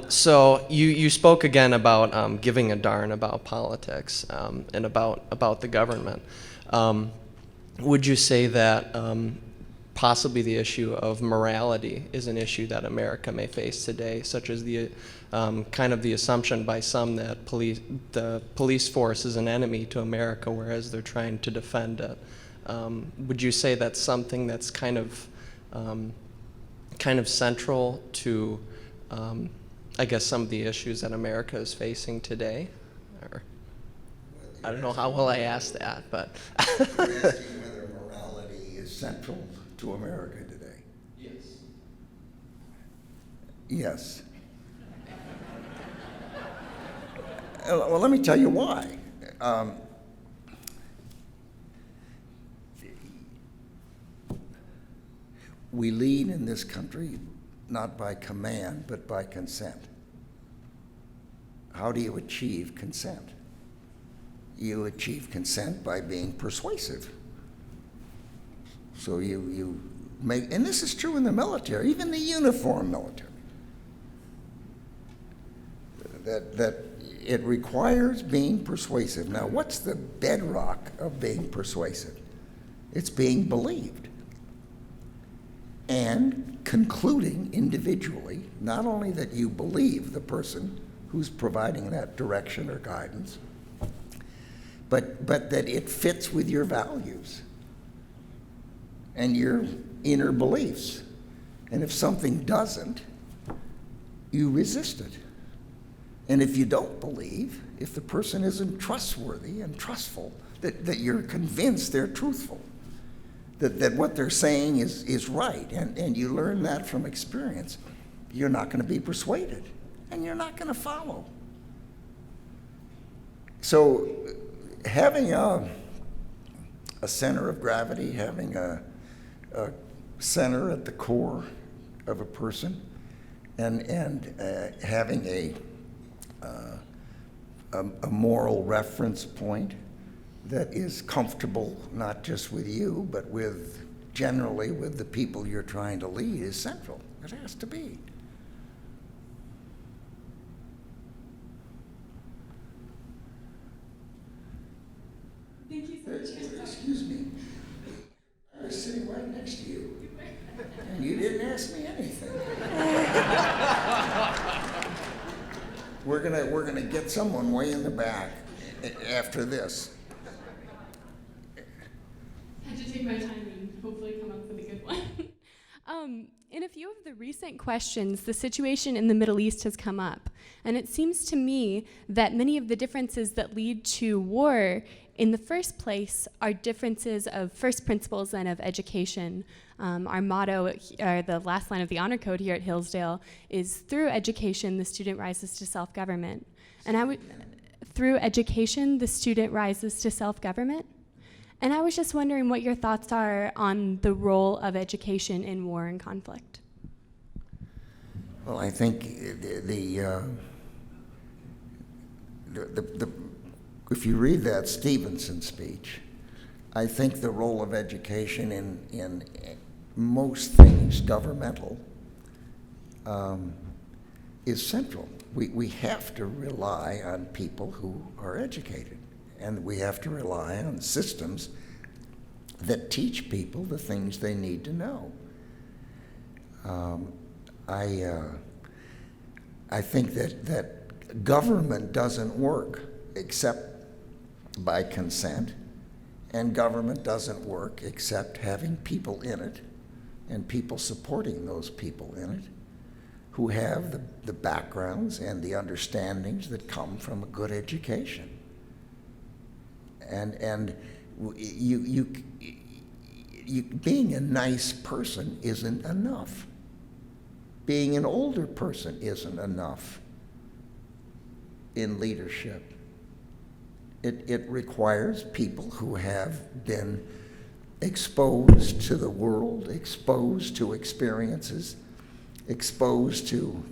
So you spoke again about giving a darn about politics and about the government. Would you say that possibly the issue of morality is an issue that America may face today, such as the kind of the assumption by some that the police force is an enemy to America, whereas they're trying to defend it? Would you say that's something that's kind of central to, I guess, some of the issues that America is facing today? Or, I don't know how well I asked that, but. You're asking whether morality is central to America today? Yes. Yes. Well, let me tell you why. We lead in this country not by command, but by consent. How do you achieve consent? You achieve consent by being persuasive. So you make, and this is true in the military, even the uniformed military, that it requires being persuasive. Now, what's the bedrock of being persuasive? It's being believed. And concluding individually, not only that you believe the person who's providing that direction or guidance, but that it fits with your values and your inner beliefs. And if something doesn't, you resist it. And if you don't believe, if the person isn't trustworthy and trustful, that you're convinced they're truthful, that what they're saying is right, and you learn that from experience, you're not going to be persuaded, and you're not going to follow. So having a center of gravity, having a center at the core of a person, and having a moral reference point that is comfortable not just with you, but generally with the people you're trying to lead is central. It has to be. Thank you so much. Excuse me. I was sitting right next to you, and you didn't ask me anything. We're gonna get someone way in the back after this. Had to take my time and hopefully come up with a good one. In a few of the recent questions, the situation in the Middle East has come up. And it seems to me that many of the differences that lead to war in the first place are differences of first principles and of education. Our motto, or the last line of the honor code here at Hillsdale, is through education, the student rises to self-government. And through education, the student rises to self-government. And I was just wondering what your thoughts are on the role of education in war and conflict. Well, I think if you read that Stevenson speech, I think the role of education in most things governmental is central. We have to rely on people who are educated. And we have to rely on systems that teach people the things they need to know. I think that government doesn't work except by consent, and government doesn't work except having people in it and people supporting those people in it who have the backgrounds and the understandings that come from a good education. And you being a nice person isn't enough. Being an older person isn't enough. in leadership. It requires people who have been exposed to the world, exposed to experiences, exposed to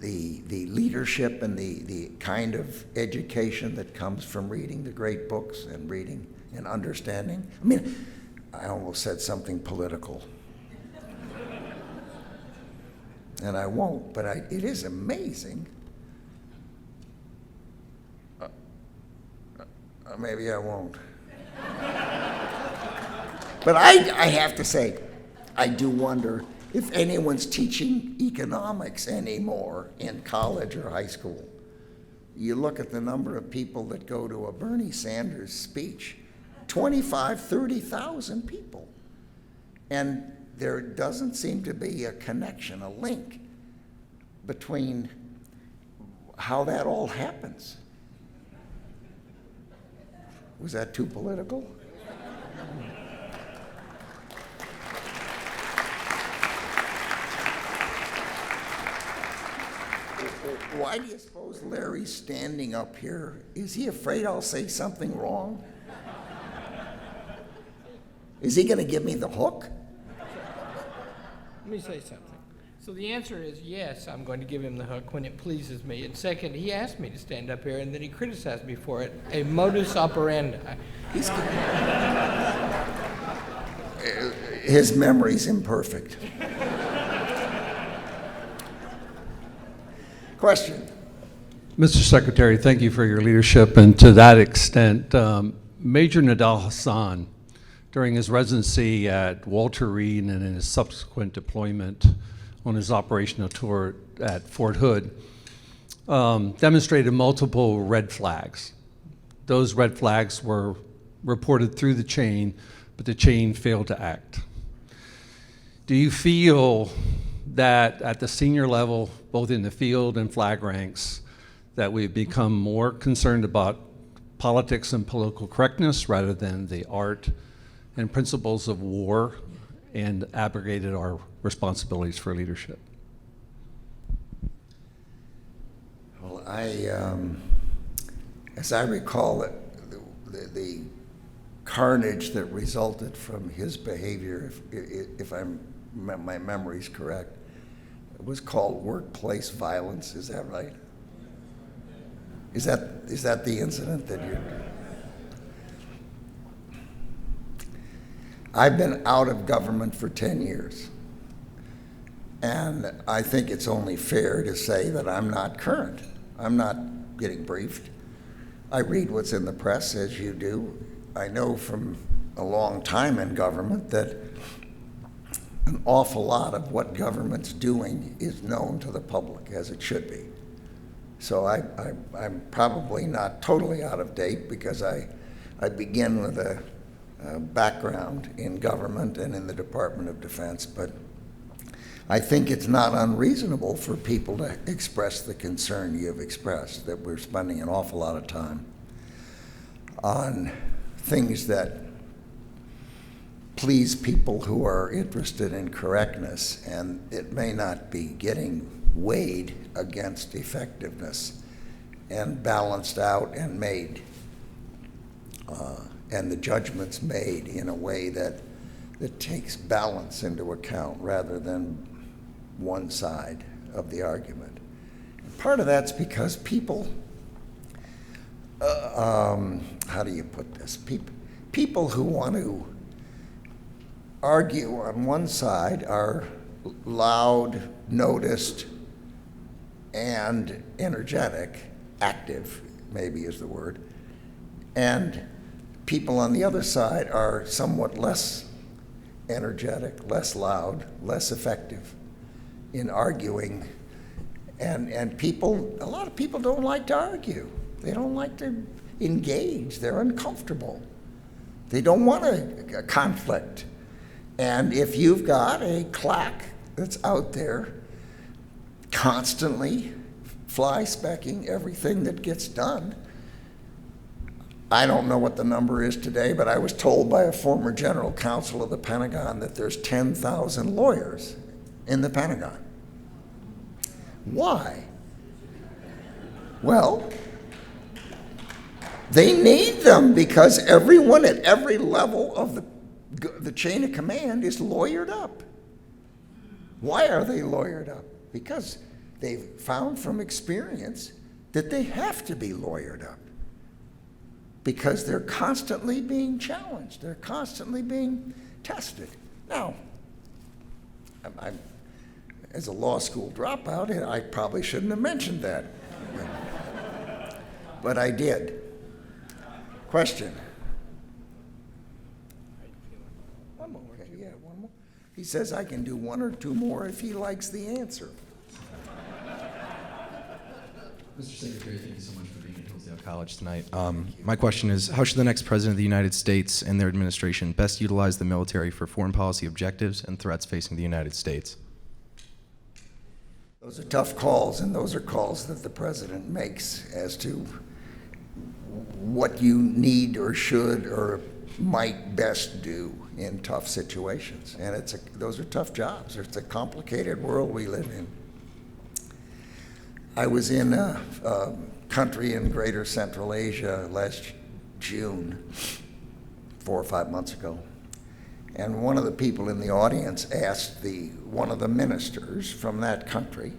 the leadership and the kind of education that comes from reading the great books and reading and understanding. I mean, I almost said something political. And I won't, but it is amazing. Maybe I won't. But I have to say, I do wonder if anyone's teaching economics anymore in college or high school. You look at the number of people that go to a Bernie Sanders speech, 25, 30,000 people. And there doesn't seem to be a connection, a link between how that all happens. Was that too political? Why do you suppose Larry's standing up here? Is he afraid I'll say something wrong? Is he going to give me the hook? Let me say something. So the answer is yes, I'm going to give him the hook when it pleases me. And second, he asked me to stand up here, and then he criticized me for it. A modus operandi. His memory's imperfect. Question. Mr. Secretary, thank you for your leadership. And to that extent, Major Nadal Hassan, during his residency at Walter Reed and in his subsequent deployment on his operational tour at Fort Hood, demonstrated multiple red flags. Those red flags were reported through the chain, but the chain failed to act. Do you feel that at the senior level, both in the field and flag ranks, that we've become more concerned about politics and political correctness rather than the art and principles of war, and abrogated our responsibilities for leadership? Well, as I recall it, the carnage that resulted from his behavior, if my memory's correct, it was called workplace violence. Is that right? Is that the incident that you're? I've been out of government for 10 years, and I think it's only fair to say that I'm not current. I'm not getting briefed. I read what's in the press, as you do. I know from a long time in government that an awful lot of what government's doing is known to the public, as it should be. So I'm probably not totally out of date, because I begin with a background in government and in the Department of Defense, but I think it's not unreasonable for people to express the concern you've expressed, that we're spending an awful lot of time on things that please people who are interested in correctness, and it may not be getting weighed against effectiveness and balanced out and made, and the judgments made in a way that takes balance into account rather than one side of the argument. And part of that's because people, how do you put this? People who want to argue on one side are loud, noticed, and energetic, active maybe is the word, and people on the other side are somewhat less energetic, less loud, less effective in arguing, and a lot of people don't like to argue. They don't like to engage. They're uncomfortable. They don't want a conflict. And if you've got a claque that's out there constantly fly-specking everything that gets done, I don't know what the number is today, but I was told by a former general counsel of the Pentagon that there's 10,000 lawyers in the Pentagon. Why? Well, they need them because everyone at every level of the chain of command is lawyered up. Why are they lawyered up? Because they've found from experience that they have to be lawyered up. Because they're constantly being challenged. They're constantly being tested. Now, as a law school dropout, I probably shouldn't have mentioned that. But I did. Question? One more. Okay, yeah, one more. He says I can do one or two more if he likes the answer. Mr. Secretary, thank you so much for being at Hillsdale College tonight. My question is, how should the next President of the United States and their administration best utilize the military for foreign policy objectives and threats facing the United States? Those are tough calls, and those are calls that the President makes as to what you need or should or might best do in tough situations. And those are tough jobs. It's a complicated world we live in. I was in a country in Greater Central Asia last June, 4 or 5 months ago, and one of the people in the audience asked one of the ministers from that country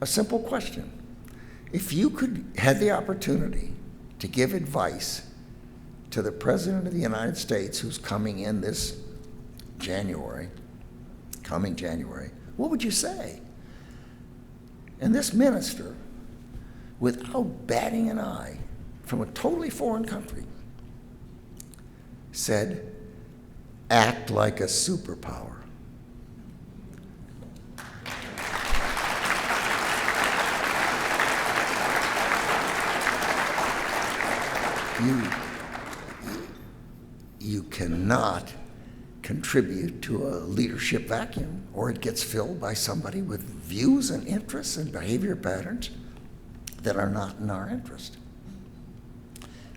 a simple question. If you had the opportunity to give advice to the President of the United States who's coming in this coming January, what would you say? And this minister, without batting an eye, from a totally foreign country, said, act like a superpower. You cannot contribute to a leadership vacuum, or it gets filled by somebody with views and interests and behavior patterns that are not in our interest.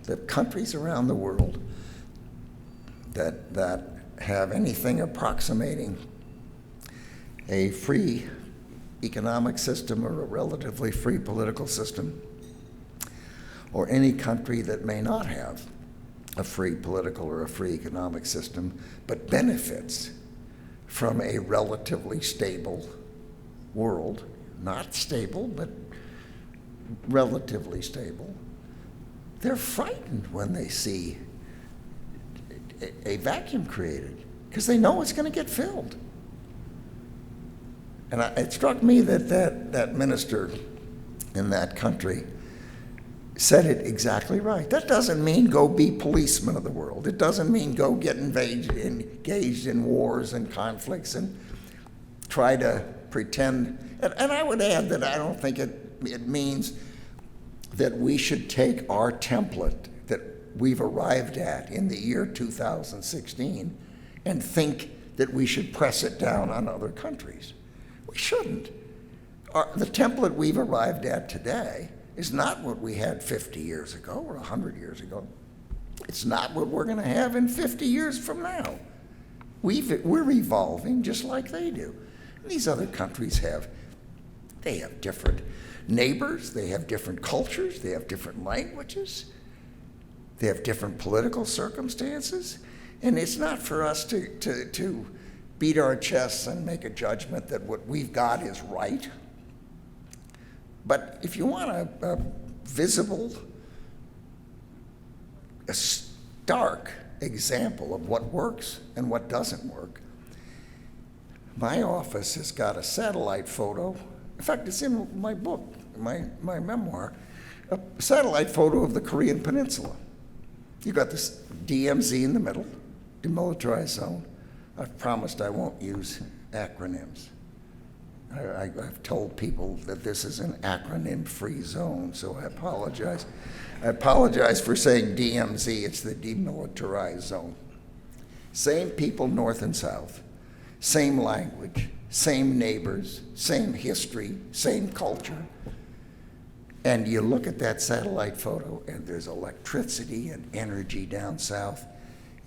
The countries around the world that have anything approximating a free economic system or a relatively free political system, or any country that may not have a free political or a free economic system, but benefits from a relatively stable world, not stable, but relatively stable, they're frightened when they see a vacuum created, because they know it's going to get filled. And it struck me that minister in that country said it exactly right. That doesn't mean go be policemen of the world. It doesn't mean go get engaged in wars and conflicts and try to pretend. And I would add that I don't think it means that we should take our template that we've arrived at in the year 2016 and think that we should press it down on other countries. We shouldn't. The template we've arrived at today is not what we had 50 years ago or 100 years ago. It's not what we're going to have in 50 years from now. We're evolving just like they do. And these other countries have different neighbors, they have different cultures, they have different languages, they have different political circumstances, and it's not for us to beat our chests and make a judgment that what we've got is right. But if you want a visible, a stark example of what works and what doesn't work, my office has got a satellite photo. In fact, it's in my book, my memoir, a satellite photo of the Korean Peninsula. You've got this DMZ in the middle, demilitarized zone. I've promised I won't use acronyms. I've told people that this is an acronym-free zone, so I apologize. I apologize for saying DMZ, it's the demilitarized zone. Same people north and south, same language, same neighbors, same history, same culture. And you look at that satellite photo, and there's electricity and energy down south,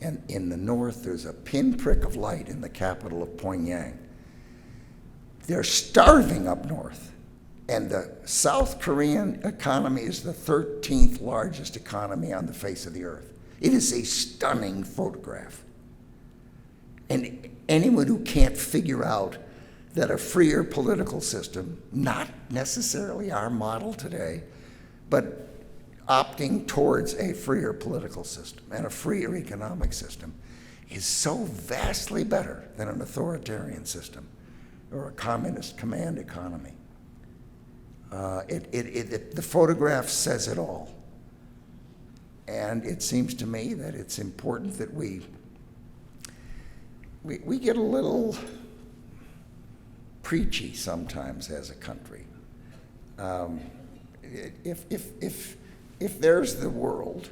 and in the north, there's a pinprick of light in the capital of Pyongyang. They're starving up north, And the South Korean economy is the 13th largest economy on the face of the earth. It is a stunning photograph. And anyone who can't figure out that a freer political system, not necessarily our model today, but opting towards a freer political system and a freer economic system, is so vastly better than an authoritarian system or a communist command economy. The photograph says it all. And it seems to me that it's important that we get a little preachy sometimes as a country. If there's the world,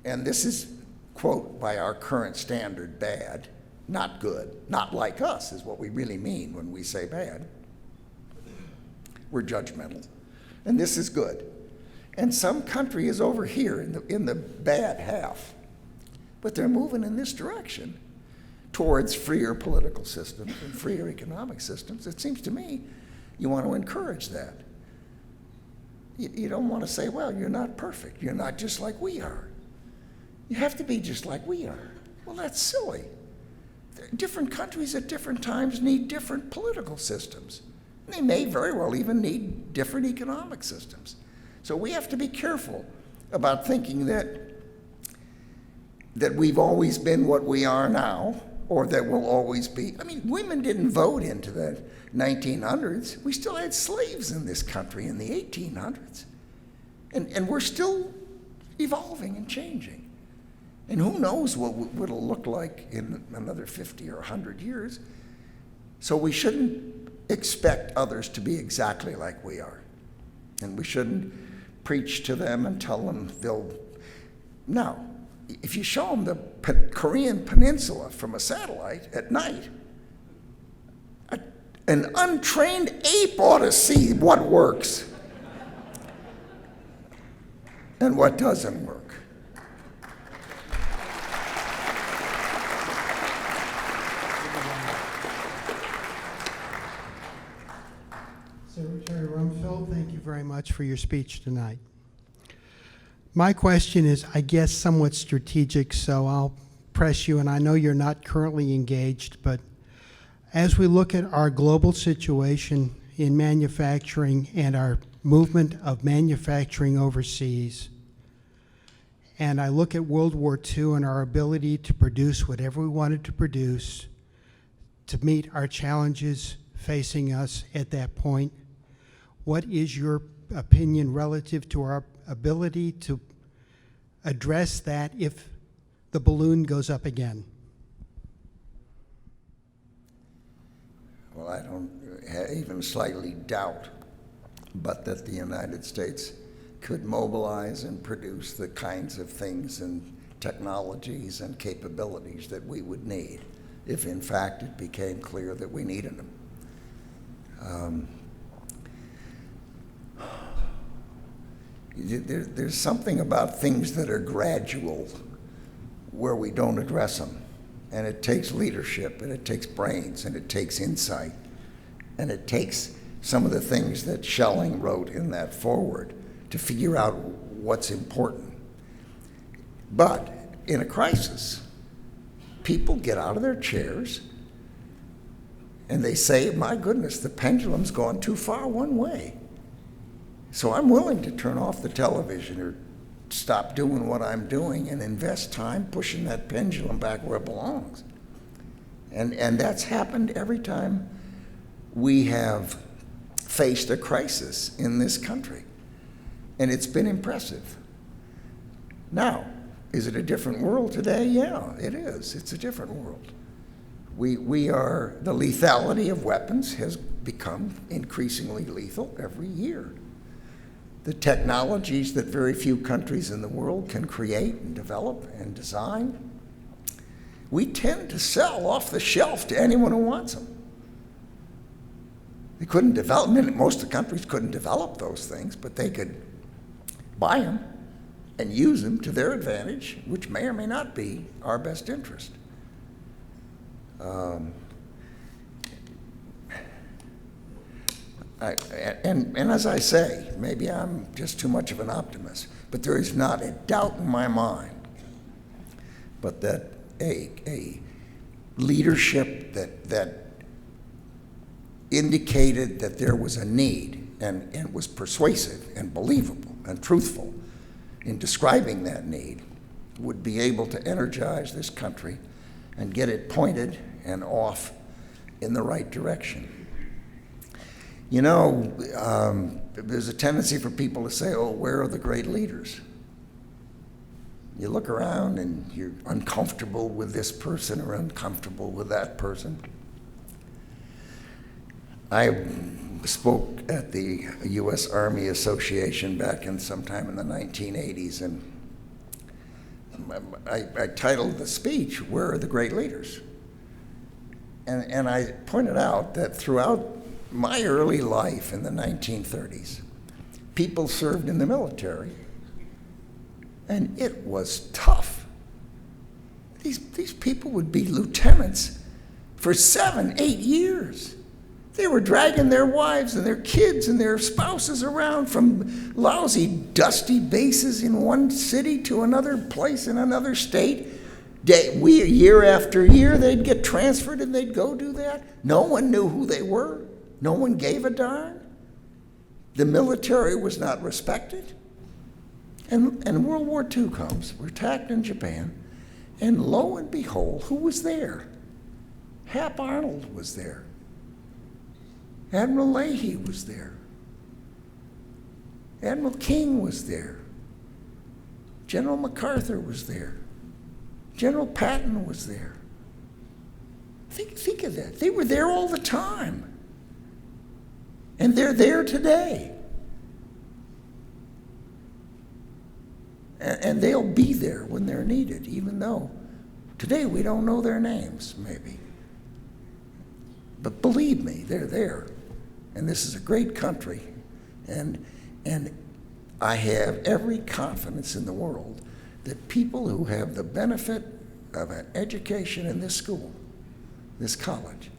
and this is, quote, by our current standard, bad, not good, not like us is what we really mean when we say bad. We're judgmental. And this is good. And some country is over here in the bad half. But they're moving in this direction towards freer political systems and freer economic systems. It seems to me you want to encourage that. You don't want to say, well, you're not perfect. You're not just like we are. You have to be just like we are. Well, that's silly. Different countries at different times need different political systems. They may very well even need different economic systems. So we have to be careful about thinking that we've always been what we are now, or that we'll always be. I mean, women didn't vote into the 1900s. We still had slaves in this country in the 1800s. And we're still evolving and changing. And who knows what it'll look like in another 50 or 100 years. So we shouldn't expect others to be exactly like we are. And we shouldn't preach to them and tell them they'll. Now, if you show them the Korean peninsula from a satellite at night, an untrained ape ought to see what works and what doesn't work. Secretary Rumsfeld, thank you very much for your speech tonight. My question is, I guess, somewhat strategic, so I'll press you, and I know you're not currently engaged, but as we look at our global situation in manufacturing and our movement of manufacturing overseas, and I look at World War II and our ability to produce whatever we wanted to produce to meet our challenges facing us at that point, what is your opinion relative to our ability to address that if the balloon goes up again? Well, I don't even slightly doubt but that the United States could mobilize and produce the kinds of things and technologies and capabilities that we would need if in fact it became clear that we needed them. There's something about things that are gradual where we don't address them. And it takes leadership, and it takes brains, and it takes insight, and it takes some of the things that Schelling wrote in that foreword to figure out what's important. But in a crisis, people get out of their chairs and they say, my goodness, the pendulum's gone too far one way. So I'm willing to turn off the television or stop doing what I'm doing and invest time pushing that pendulum back where it belongs. And that's happened every time we have faced a crisis in this country. And it's been impressive. Now, is it a different world today? Yeah, it is. It's a different world. The lethality of weapons has become increasingly lethal every year. The technologies that very few countries in the world can create and develop and design, we tend to sell off the shelf to anyone who wants them. They couldn't develop, most of the countries couldn't develop those things, but they could buy them and use them to their advantage, which may or may not be our best interest. And as I say, maybe I'm just too much of an optimist, but there is not a doubt in my mind but that a leadership that indicated that there was a need and was persuasive and believable and truthful in describing that need would be able to energize this country and get it pointed and off in the right direction. You know, there's a tendency for people to say, oh, where are the great leaders? You look around and you're uncomfortable with this person or uncomfortable with that person. I spoke at the U.S. Army Association back in sometime in the 1980s, and I titled the speech, Where are the Great Leaders? And I pointed out that throughout my early life in the 1930s, people served in the military, and it was tough. These people would be lieutenants for 7, 8 years. They were dragging their wives and their kids and their spouses around from lousy, dusty bases in one city to another place in another state. Year after year, they'd get transferred and they'd go do that. No one knew who they were. No one gave a darn. The military was not respected. And World War II comes. We're attacked in Japan. And lo and behold, who was there? Hap Arnold was there. Admiral Leahy was there. Admiral King was there. General MacArthur was there. General Patton was there. Think of that. They were there all the time. And they're there today. And they'll be there when they're needed, even though today we don't know their names, maybe. But believe me, they're there. And this is a great country. And I have every confidence in the world that people who have the benefit of an education in this school, this college,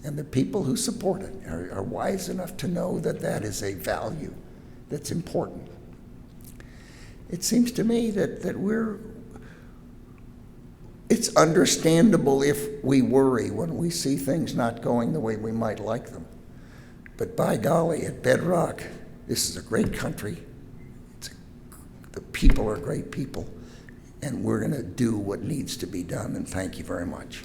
and the people who support it are wise enough to know that that is a value that's important. It seems to me that it's understandable if we worry when we see things not going the way we might like them. But by golly, at bedrock, this is a great country. The people are great people, and we're going to do what needs to be done, and thank you very much.